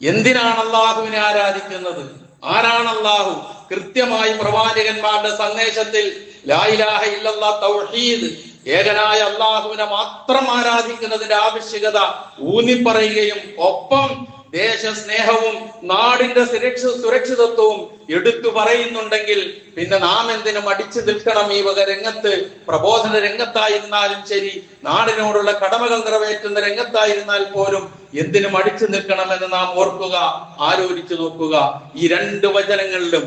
എന്തിനാണ് അല്ലാഹുവിനെ ആരാധിക്കുന്നത്? ആരാണ് അല്ലാഹു? കൃത്യമായി പ്രവാചകന്മാരുടെ സന്ദേശത്തിൽ ലാ ഇലാഹ ഇല്ലല്ലാഹ്, തൗഹീദ്, ഏകനായ അല്ലാഹുവിനെ മാത്രം ആരാധിക്കുന്നതിന്റെ ആവശ്യകത ഊന്നിപ്പറയുകയും ഒപ്പം ദേശസ്നേഹവും നാടിന്റെ സുരക്ഷിതത്വവും എടുത്തു പറയുന്നുണ്ടെങ്കിൽ പിന്നെ നാം എന്തിനു മടിച്ചു നിൽക്കണം? ഈ വക രംഗത്ത്, പ്രബോധന രംഗത്തായിരുന്നാലും ശരി, നാടിനോടുള്ള കടമകൾ നിറവേറ്റുന്ന രംഗത്തായിരുന്നാൽ പോലും എന്തിനു മടിച്ചു നിൽക്കണമെന്ന് നാം ഓർക്കുക, ആലോചിച്ചു നോക്കുക. ഈ രണ്ട് വചനങ്ങളിലും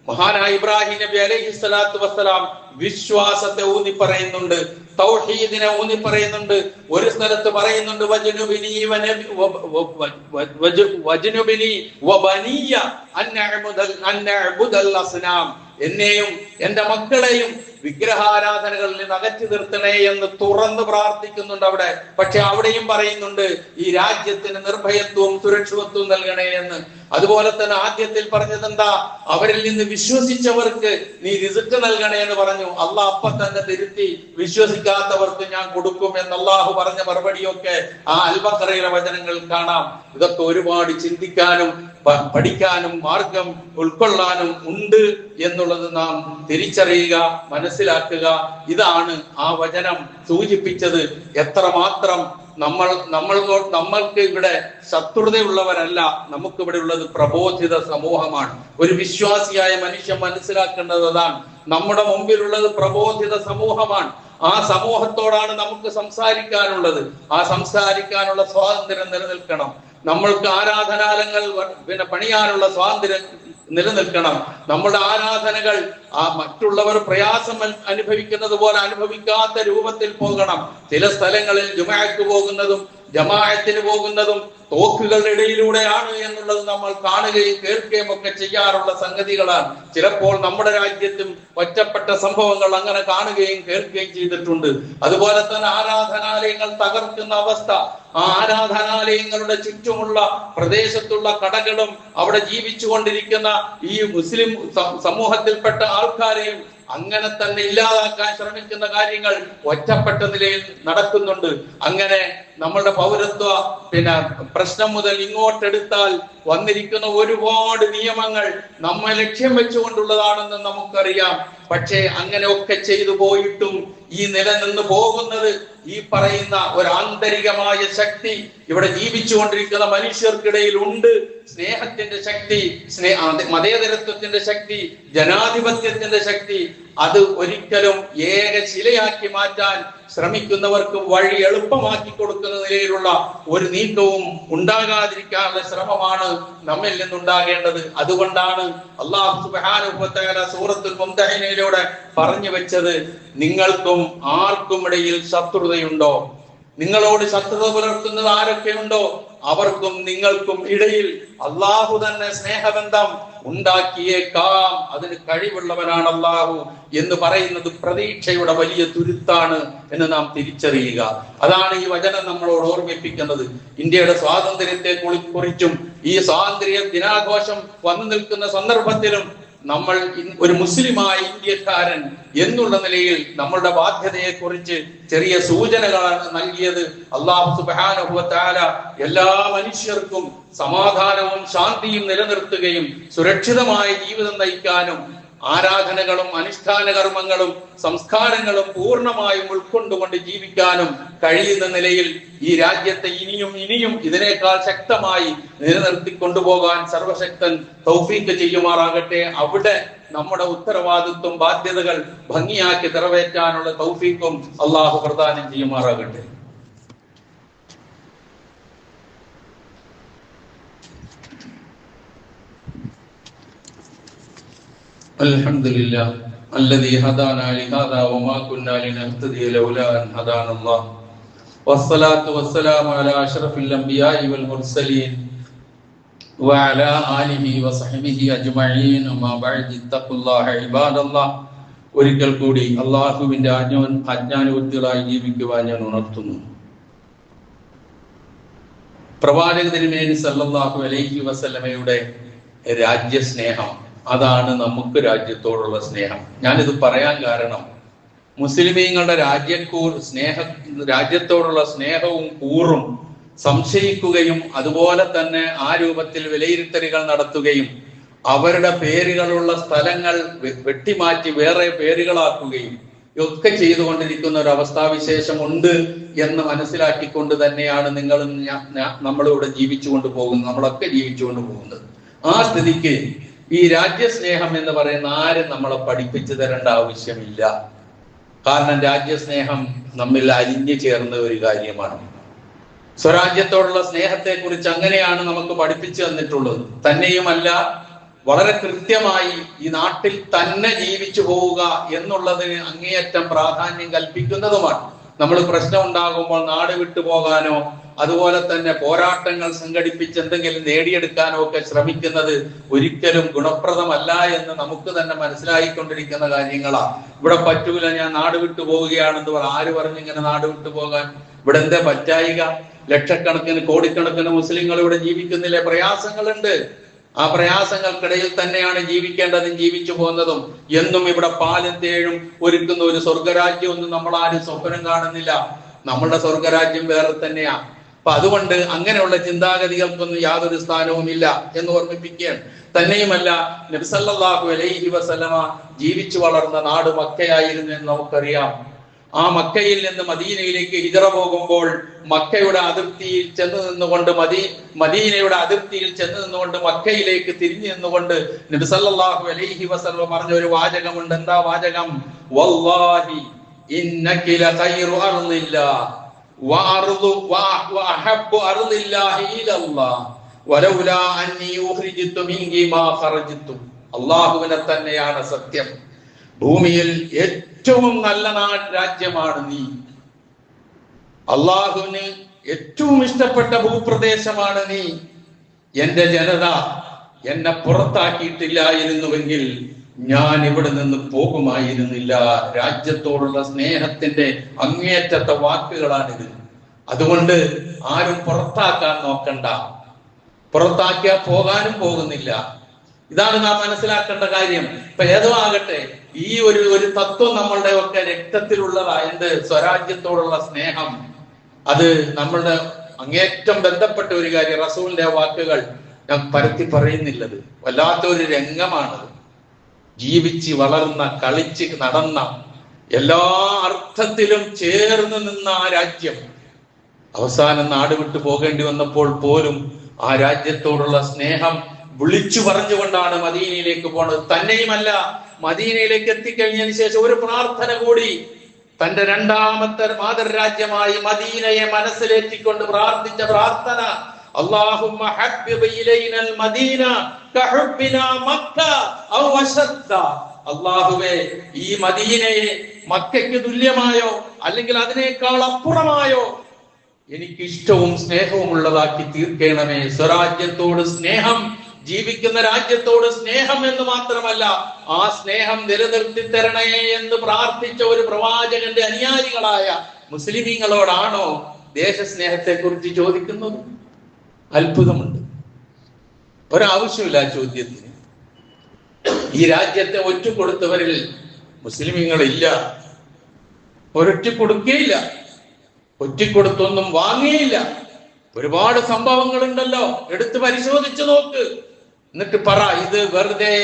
മഹാനായ ഇബ്രാഹിം നബി അലൈഹി സ്വലാത്തു വസ്സലാം വിശ്വാസത്തെ ഊന്നി പറയുന്നുണ്ട്, തൗഹീദിനെ ഊന്നി പറയുന്നുണ്ട്. ഒരു സ്ഥലത്ത് പറയുന്നുണ്ട് വജ്നുബിനി വബനിയ അൻ നഅ്ബുദൽ അസ്നാം, എന്നെയും എന്റെ മക്കളെയും വിഗ്രഹാരാധനകളിൽ നിന്ന് അകറ്റി നിർത്തണേ എന്ന് തുറന്ന് പ്രാർത്ഥിക്കുന്നുണ്ട് അവിടെ. പക്ഷെ അവിടെയും പറയുന്നുണ്ട് ഈ രാജ്യത്തിന് നിർഭയത്വവും സുരക്ഷിതത്വവും നൽകണേ എന്ന്. അതുപോലെ തന്നെ ആദ്യത്തിൽ പറഞ്ഞത് എന്താ? അവരിൽ നിന്ന് വിശ്വസിച്ചവർക്ക് നീ റിസ്ക് നൽകണേ എന്ന് പറഞ്ഞു. അള്ളാഹ് അപ്പൊ തന്നെ തിരുത്തി, വിശ്വസിക്കാത്തവർക്ക് ഞാൻ കൊടുക്കും എന്ന് അള്ളാഹു പറഞ്ഞ മറുപടിയൊക്കെ ആ അൽ-ബഖറയിലെ വചനങ്ങൾ കാണാം. ഇതൊക്കെ ഒരുപാട് ചിന്തിക്കാനും പഠിക്കാനും മാർഗം ഉൾക്കൊള്ളാനും ഉണ്ട് എന്നുള്ളത് നാം തിരിച്ചറിയുക, മനസ്സിലാക്കുക. ഇതാണ് ആ വചനം സൂചിപ്പിച്ചത്. എത്രമാത്രം നമ്മൾക്ക് ഇവിടെ ശത്രുതയുള്ളവരല്ല, നമുക്കിവിടെ ഉള്ളത് പ്രബോധിത സമൂഹമാണ്. ഒരു വിശ്വാസിയായ മനുഷ്യൻ മനസ്സിലാക്കേണ്ടത് അതാണ്. നമ്മുടെ മുമ്പിലുള്ളത് പ്രബോധിത സമൂഹമാണ്. ആ സമൂഹത്തോടാണ് നമുക്ക് സംസാരിക്കാനുള്ളത്. ആ സംസാരിക്കാനുള്ള സ്വാതന്ത്ര്യം നിലനിൽക്കണം. നമ്മൾക്ക് ആരാധനാലയങ്ങൾ പണിയാനുള്ള സ്വാതന്ത്ര്യം നിലനിൽക്കണം. നമ്മുടെ ആരാധനകൾ മറ്റുള്ളവർ പ്രയാസം അനുഭവിക്കുന്നത് പോലെ അനുഭവിക്കാത്ത രൂപത്തിൽ പോകണം. ചില സ്ഥലങ്ങളിൽ ജുമാഅക്ക് പോകുന്നതും ജമാഅത്തിന് പോകുന്നതും തോക്കുകളുടെ ഇടയിലൂടെയാണ് എന്നുള്ളത് നമ്മൾ കാണുകയും കേൾക്കുകയും ഒക്കെ ചെയ്യാറുള്ള സംഗതികളാണ്. ചിലപ്പോൾ നമ്മുടെ രാജ്യത്തും ഒറ്റപ്പെട്ട സംഭവങ്ങൾ അങ്ങനെ കാണുകയും കേൾക്കുകയും ചെയ്തിട്ടുണ്ട്. അതുപോലെ തന്നെ ആരാധനാലയങ്ങൾ തകർക്കുന്ന അവസ്ഥ, ആ ആരാധനാലയങ്ങളുടെ ചുറ്റുമുള്ള പ്രദേശത്തുള്ള കടകളും അവിടെ ജീവിച്ചുകൊണ്ടിരിക്കുന്ന ഈ മുസ്ലിം സമൂഹത്തിൽപ്പെട്ട ആൾക്കാരെയും അങ്ങനെ തന്നെ ഇല്ലാതാക്കാൻ ശ്രമിക്കുന്ന കാര്യങ്ങൾ ഒറ്റപ്പെട്ട നിലയിൽ നടക്കുന്നുണ്ട്. അങ്ങനെ നമ്മളുടെ പൗരത്വ പ്രശ്നം മുതൽ ഇങ്ങോട്ടെടുത്താൽ വന്നിരിക്കുന്ന ഒരുപാട് നിയമങ്ങൾ നമ്മെ ലക്ഷ്യം വെച്ചുകൊണ്ടുള്ളതാണെന്ന് നമുക്കറിയാം. പക്ഷേ അങ്ങനെയൊക്കെ ചെയ്തു പോയിട്ടും ഈ നിലനിന്ന് പോകുന്നത് ഈ പറയുന്ന ഒരു ആന്തരികമായ ശക്തി ഇവിടെ ജീവിച്ചുകൊണ്ടിരിക്കുന്ന മനുഷ്യർക്കിടയിൽ ഉണ്ട്. സ്നേഹത്തിന്റെ ശക്തി, മതേതരത്വത്തിന്റെ ശക്തി, ജനാധിപത്യത്തിന്റെ ശക്തി. അത് ഒരിക്കലും ഏക ശിലയാക്കി മാറ്റാൻ ശ്രമിക്കുന്നവർക്ക് വഴി എളുപ്പമാക്കി കൊടുക്കുന്ന നിലയിലുള്ള ഒരു നീക്കവും ഉണ്ടാകാതിരിക്കാനുള്ള ശ്രമമാണ് നമ്മിൽ നിന്നുണ്ടാകേണ്ടത്. അതുകൊണ്ടാണ് അല്ലാഹു സുബ്ഹാനഹു വ തആല സൂറത്തുൽ മുംതഹിനയിലൂടെ പറഞ്ഞു വെച്ചത്, നിങ്ങൾക്കും ആർക്കും ഇടയിൽ ശത്രുതയുണ്ടോ? നിങ്ങളോട് ശത്രുത പുലർത്തുന്നത് ആരൊക്കെയുണ്ടോ അവർക്കും നിങ്ങൾക്കും ഇടയിൽ അള്ളാഹു തന്നെ സ്നേഹബന്ധം ഉണ്ടാക്കിയേക്കാം. അതിന് കഴിവുള്ളവനാണ് അള്ളാഹു എന്ന് പറയുന്നത് പ്രതീക്ഷയുടെ വലിയ തുരുത്താണ് എന്ന് നാം തിരിച്ചറിയുക. അതാണ് ഈ വചനം നമ്മളോട് ഓർമ്മിപ്പിക്കുന്നത്. ഇന്ത്യയുടെ സ്വാതന്ത്ര്യത്തെ കുറിച്ചും ഈ സ്വാതന്ത്ര്യ ദിനാഘോഷം വന്നു നിൽക്കുന്ന സന്ദർഭത്തിലും നമ്മൾ ഒരു മുസ്ലിമായ ഇന്ത്യക്കാരൻ എന്നുള്ള നിലയിൽ നമ്മളുടെ ബാധ്യതയെ കുറിച്ച് ചെറിയ സൂചനകളാണ് നൽകിയത്. അല്ലാഹു സുബ്ഹാനഹു വ തആല എല്ലാ മനുഷ്യർക്കും സമാധാനവും ശാന്തിയും നിലനിർത്തുകയും സുരക്ഷിതമായ ജീവിതം നയിക്കാനും ആരാധനകളും അനുഷ്ഠാന കർമ്മങ്ങളും സംസ്കാരങ്ങളും പൂർണ്ണമായും ഉൾക്കൊണ്ടുകൊണ്ട് ജീവിക്കാനും കഴിയുന്ന നിലയിൽ ഈ രാജ്യത്തെ ഇനിയും ഇതിനേക്കാൾ ശക്തമായി നിലനിർത്തി കൊണ്ടുപോകാൻ സർവശക്തൻ തൗഫീഖ് ചെയ്യുമാറാകട്ടെ. അവിടെ നമ്മുടെ ഉത്തരവാദിത്വം ബാധ്യതകൾ ഭംഗിയാക്കി നിറവേറ്റാനുള്ള തൗഫീഖും അള്ളാഹു പ്രദാനം ചെയ്യുമാറാകട്ടെ. അൽഹംദുലില്ലാഹ് الذي هدانا لهذا وما كنا لنهتدي لولا أن هدانا الله والصلاة والسلام على أشرف الأنبياء والمرسلين وعلى آله وصحبه أجمعين أما بعد اتقوا الله عباد الله. ഒരിക്കൽ കൂടി അള്ളാഹുവിന്റെ ആജ്ഞാനുവർത്തികളായി ജീവിക്കുവാൻ ഞാൻ ഉണർത്തുന്നു. പ്രവാചക തിരുമേനി സല്ലല്ലാഹു അലൈഹി വസല്ലമയുടെ രാജ്യസ്നേഹം, അതാണ് നമുക്ക് രാജ്യത്തോടുള്ള സ്നേഹം. ഞാനിത് പറയാൻ കാരണം മുസ്ലിമീങ്ങളുടെ രാജ്യത്തോടുള്ള സ്നേഹവും കൂറും സംശയിക്കുകയും അതുപോലെ തന്നെ ആ രൂപത്തിൽ വിലയിരുത്തലുകൾ നടത്തുകയും അവരുടെ പേരുകളുള്ള സ്ഥലങ്ങൾ വെട്ടിമാറ്റി വേറെ പേരുകളാക്കുകയും ഒക്കെ ചെയ്തുകൊണ്ടിരിക്കുന്ന ഒരു അവസ്ഥാവിശേഷം ഉണ്ട് എന്ന് മനസ്സിലാക്കിക്കൊണ്ട് തന്നെയാണ് നിങ്ങളും നമ്മളിവിടെ ജീവിച്ചുകൊണ്ട് പോകുന്നത്, നമ്മളൊക്കെ ജീവിച്ചുകൊണ്ട് പോകുന്നത്. ആ സ്ഥിതിക്ക് ഈ രാജ്യസ്നേഹം എന്ന് പറയുന്ന ആരും നമ്മളെ പഠിപ്പിച്ചു തരേണ്ട ആവശ്യമില്ല. കാരണം രാജ്യസ്നേഹം നമ്മിൽ അലിഞ്ഞു ചേർന്ന ഒരു കാര്യമാണ്. സ്വരാജ്യത്തോടുള്ള സ്നേഹത്തെ കുറിച്ച് അങ്ങനെയാണ് നമുക്ക് പഠിപ്പിച്ചു തന്നിട്ടുള്ളത്. തന്നെയുമല്ല, വളരെ കൃത്യമായി ഈ നാട്ടിൽ തന്നെ ജീവിച്ചു പോവുക എന്നുള്ളതിന് അങ്ങേയറ്റം പ്രാധാന്യം കൽപ്പിക്കുന്നതുമാണ്. നമ്മൾ പ്രശ്നം ഉണ്ടാകുമ്പോൾ നാട് വിട്ടു പോകാനോ അതുപോലെ തന്നെ പോരാട്ടങ്ങൾ സംഘടിപ്പിച്ച് എന്തെങ്കിലും നേടിയെടുക്കാനോ ഒക്കെ ശ്രമിക്കുന്നത് ഒരിക്കലും ഗുണപ്രദമല്ല എന്ന് നമുക്ക് തന്നെ മനസ്സിലായിക്കൊണ്ടിരിക്കുന്ന കാര്യങ്ങളാണ്. ഇവിടെ പറ്റൂല, ഞാൻ നാട് വിട്ടു പോവുകയാണെന്ന് ആര് പറഞ്ഞു ഇങ്ങനെ നാട് വിട്ടു പോകാൻ? ഇവിടെ എന്താ പറ്റായിക? ലക്ഷക്കണക്കിന് കോടിക്കണക്കിന് മുസ്ലിങ്ങൾ ഇവിടെ ജീവിക്കുന്നില്ലേ? പ്രയാസങ്ങളുണ്ട്. ആ പ്രയാസങ്ങൾക്കിടയിൽ തന്നെയാണ് ജീവിക്കേണ്ടതും ജീവിച്ചു പോകുന്നതും. എന്നും ഇവിടെ പാലും തേഴും ഒരുക്കുന്ന ഒരു സ്വർഗരാജ്യമൊന്നും നമ്മൾ ആരും സ്വപ്നം കാണുന്നില്ല. നമ്മളുടെ സ്വർഗരാജ്യം വേറെ തന്നെയാ. അപ്പൊ അതുകൊണ്ട് അങ്ങനെയുള്ള ചിന്താഗതികൾക്കൊന്നും യാതൊരു സ്ഥാനവും ഇല്ല എന്ന് ഓർമ്മിപ്പിക്കുകയാണ്. തന്നെയുമല്ല, നബി സല്ലല്ലാഹു അലൈഹി വസല്ലമ ജീവിച്ചു വളർന്ന നാട് മക്കയായിരുന്നു എന്ന് നമുക്കറിയാം. ആ മക്കയിൽ നിന്ന് മദീനയിലേക്ക് ഹിജറ പോകുമ്പോൾ മക്കയുടെ അതിർത്തിയിൽ ചെന്ന് നിന്നുകൊണ്ട് മദീനയുടെ അതിർത്തിയിൽ ചെന്ന് നിന്നുകൊണ്ട് മക്കയിലേക്ക് തിരിഞ്ഞു നിന്നുകൊണ്ട് നബി സല്ലല്ലാഹു അലൈഹി വസല്ലം പറഞ്ഞ ഒരു വാചകമുണ്ട്. എന്താ വാചകം? വല്ലാഹി ഇന്നക ലഖൈറു അർളില്ലാഹ് വഅർദു വഅഹബ്ബു അർളില്ലാഹി ഇലല്ലാഹ് വലൗലാ അന്നി ഉഖ്രിജ്തു മിൻകി മാ ഖറജ്തു. അല്ലാഹുവിനെ തന്നെയാണ് സത്യം. ഭൂമിയിൽ ഏറ്റവും നല്ല രാജ്യമാണ് നീ. അള്ളാഹുവിന് ഏറ്റവും ഇഷ്ടപ്പെട്ട ഭൂപ്രദേശമാണ് നീ. എന്റെ ജനത എന്നെ പുറത്താക്കിയിട്ടില്ലായിരുന്നുവെങ്കിൽ ഞാൻ ഇവിടെ നിന്ന് പോകുമായിരുന്നില്ല. രാജ്യത്തോടുള്ള സ്നേഹത്തിന്റെ അങ്ങേയറ്റത്തെ വാക്കുകളാണിത്. അതുകൊണ്ട് ആരും പുറത്താക്കാൻ നോക്കണ്ട. പുറത്താക്കിയാൽ പോകാനും പോകുന്നില്ല. ഇതാണ് നാം മനസ്സിലാക്കേണ്ട കാര്യം. ഇപ്പൊ ഏതോ ആകട്ടെ, ഈ ഒരു തത്വം നമ്മളുടെ ഒക്കെ രക്തത്തിലുള്ളതാ. എന്ത്? സ്വരാജ്യത്തോടുള്ള സ്നേഹം. അത് നമ്മളുടെ അങ്ങേറ്റം ബന്ധപ്പെട്ട ഒരു കാര്യം. റസൂലിന്റെ വാക്കുകൾ ഞാൻ പരത്തി പറയുന്നില്ലത്. വല്ലാത്തൊരു രംഗമാണത്. ജീവിച്ച് വളർന്ന, കളിച്ച് നടന്ന, എല്ലാ അർത്ഥത്തിലും ചേർന്ന് നിന്ന ആ രാജ്യം അവസാനം നാട് വിട്ടു പോകേണ്ടി വന്നപ്പോൾ പോലും ആ രാജ്യത്തോടുള്ള സ്നേഹം വിളിച്ചു പറഞ്ഞുകൊണ്ടാണ് മദീനയിലേക്ക് പോണത്. തന്നെയുമല്ല, മദീനയിലേക്ക് എത്തിക്കഴിഞ്ഞതിന് ശേഷം ഒരു പ്രാർത്ഥന കൂടി, തന്റെ രണ്ടാമത്തെ മാതൃരാജ്യമായി മദീനയെ മനസ്സിലേറ്റിക്കൊണ്ട് പ്രാർത്ഥിച്ച പ്രാർത്ഥന, അല്ലാഹുമ്മ ഹബ്ബിബ് ഇലൈനൽ മദീന കഹുബ്ബിനാ മക്ക ഔ അശദ്ദ. അല്ലാഹുവേ, ഈ മദീനയെ മക്കയ്ക്ക് തുല്യമായോ അല്ലെങ്കിൽ അതിനേക്കാൾ അപ്പുറമായോ എനിക്ക് ഇഷ്ടവും സ്നേഹവും ഉള്ളതാക്കി തീർക്കണമേ. സ്വരാജ്യത്തോട് സ്നേഹം, ജീവിക്കുന്ന രാജ്യത്തോട് സ്നേഹം എന്ന് മാത്രമല്ല, ആ സ്നേഹം നിലനിർത്തി തരണേ എന്ന് പ്രാർത്ഥിച്ച ഒരു പ്രവാചകന്റെ അനുയായികളായ മുസ്ലിമീങ്ങളോടാണോ ദേശസ്നേഹത്തെ കുറിച്ച് ചോദിക്കുന്നത്? അത്ഭുതമുണ്ട്. ഒരാവശ്യമില്ല ചോദ്യത്തിന്. ഈ രാജ്യത്തെ ഒറ്റുകൊടുത്തവരിൽ മുസ്ലിമീങ്ങളില്ല. ഒരൊറ്റ കൊടുക്കുകയില്ല, ഒറ്റിക്കൊടുത്തൊന്നും വാങ്ങിയില്ല. ഒരുപാട് സംഭവങ്ങളുണ്ടല്ലോ, എടുത്ത് പരിശോധിച്ചു നോക്ക്. എന്നിട്ട് പറ, ഇത് വെറുതെ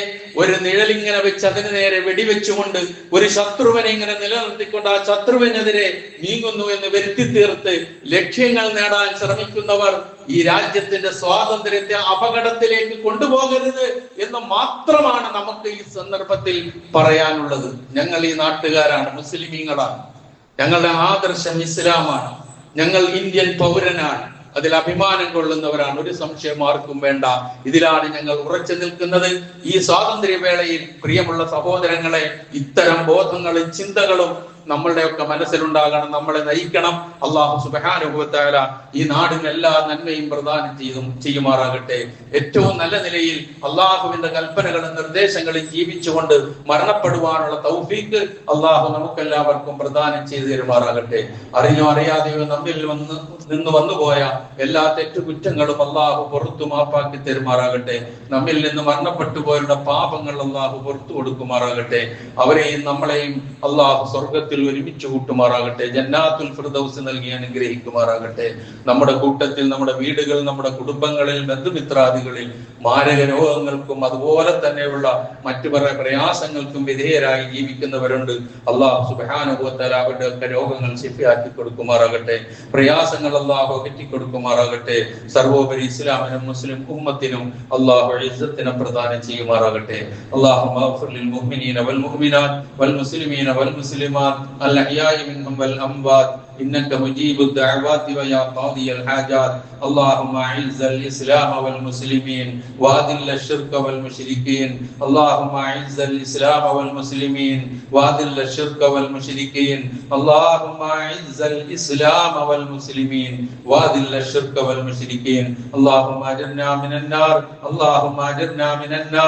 ഒരു നിഴലിങ്ങനെ വെച്ച് അതിന് നേരെ വെടിവെച്ചുകൊണ്ട് ഒരു ശത്രുവിനെ ഇങ്ങനെ നിലനിർത്തിക്കൊണ്ട് ആ ശത്രുവിനെതിരെ നീങ്ങുന്നു എന്ന് വരുത്തി തീർത്ത് ലക്ഷ്യങ്ങൾ നേടാൻ ശ്രമിക്കുന്നവർ ഈ രാജ്യത്തിന്റെ സ്വാതന്ത്ര്യത്തെ അപകടത്തിലേക്ക് കൊണ്ടുപോകരുത് എന്ന് മാത്രമാണ് നമുക്ക് ഈ സന്ദർഭത്തിൽ പറയാനുള്ളത്. ഞങ്ങൾ ഈ നാട്ടുകാരാണ്, മുസ്ലിമീങ്ങളാണ്. ഞങ്ങളുടെ ആദർശം ഇസ്ലാമാണ്. ഞങ്ങൾ ഇന്ത്യൻ പൗരനാണ്. അതിൽ അഭിമാനം കൊള്ളുന്നവരാണ്. ഒരു സംശയം ആർക്കും വേണ്ട. ഇതിലാണ് ഞങ്ങൾ ഉറച്ചു നിൽക്കുന്നത്. ഈ സ്വാതന്ത്ര്യവേളയിൽ പ്രിയമുള്ള സഹോദരങ്ങളെ, ഇത്തരം ബോധങ്ങളും ചിന്തകളും നമ്മളുടെയൊക്കെ മനസ്സിലുണ്ടാകണം, നമ്മളെ നയിക്കണം. അല്ലാഹു സുബ്ഹാനഹു വ തആല ഈ നാടിന് എല്ലാ നന്മയും പ്രദാനം ചെയ്യുമാറാകട്ടെ. ഏറ്റവും നല്ല നിലയിൽ അള്ളാഹുവിന്റെ കൽപ്പനകളും നിർദ്ദേശങ്ങളും ജീവിച്ചുകൊണ്ട് മരണപ്പെടുവാനുള്ള തൗഫീഖ് അള്ളാഹു നമുക്കെല്ലാവർക്കും പ്രദാനം ചെയ്തു തരുമാറാകട്ടെ. അറിഞ്ഞോ അറിയാതെയോ നമ്മിൽ നിന്ന് വന്നുപോയ എല്ലാ തെറ്റുകുറ്റങ്ങളും അള്ളാഹു പുറത്തു മാപ്പാക്കി തരുമാറാകട്ടെ. നമ്മിൽ നിന്ന് മരണപ്പെട്ടു പോയവരുടെ പാപങ്ങൾ അള്ളാഹു പുറത്തു കൊടുക്കുമാറാകട്ടെ. അവരെയും നമ്മളെയും അള്ളാഹു സ്വർഗത്തിൽ സ്വർഗത്തിൽ ഒരുമിച്ച് കൂട്ടുമാറാകട്ടെ. ജന്നാത്തുൽ ഫിർദൗസ് നൽകി അനുഗ്രഹിക്കുമാറാകട്ടെ. നമ്മുടെ കൂട്ടത്തിൽ, നമ്മുടെ വീടുകൾ, നമ്മുടെ കുടുംബങ്ങളിൽ, ബന്ധുമിത്രാദികളിൽ മാരക രോഗങ്ങൾക്കും അതുപോലെ തന്നെയുള്ള മറ്റു പ്രയാസങ്ങൾക്കും വിധേയരായി ജീവിക്കുന്നവരുണ്ട്. അള്ളാഹു സുബ്ഹാനഹു വ തആല അവരുടെ രോഗങ്ങൾ ശിഫയാക്കി കൊടുക്കുമാറാകട്ടെ. പ്രയാസങ്ങൾ അള്ളാഹു അകറ്റിക്കൊടുക്കുമാറാകട്ടെ. സർവോപരി ഇസ്ലാമിനും മുസ്ലിം ഉമ്മത്തിനും അള്ളാഹു ഇസ്സത്തിനെ പ്രദാനം ചെയ്യുമാറാകട്ടെ. اللهم اغفر للمؤمنين والمؤمنات والمسلمين والمسلمات الأحياء منهم والأموات إنك مجيب الدعوات ويا قاضي الحاجات. اللهم أعز الإسلام والمسلمين وأذل الشرك والمشركين. اللهم أعز الإسلام والمسلمين وأذل الشرك والمشركين. اللهم أعز الإسلام والمسلمين وأذل الشرك والمشركين. اللهم أجرنا من النار. اللهم أجرنا من النار.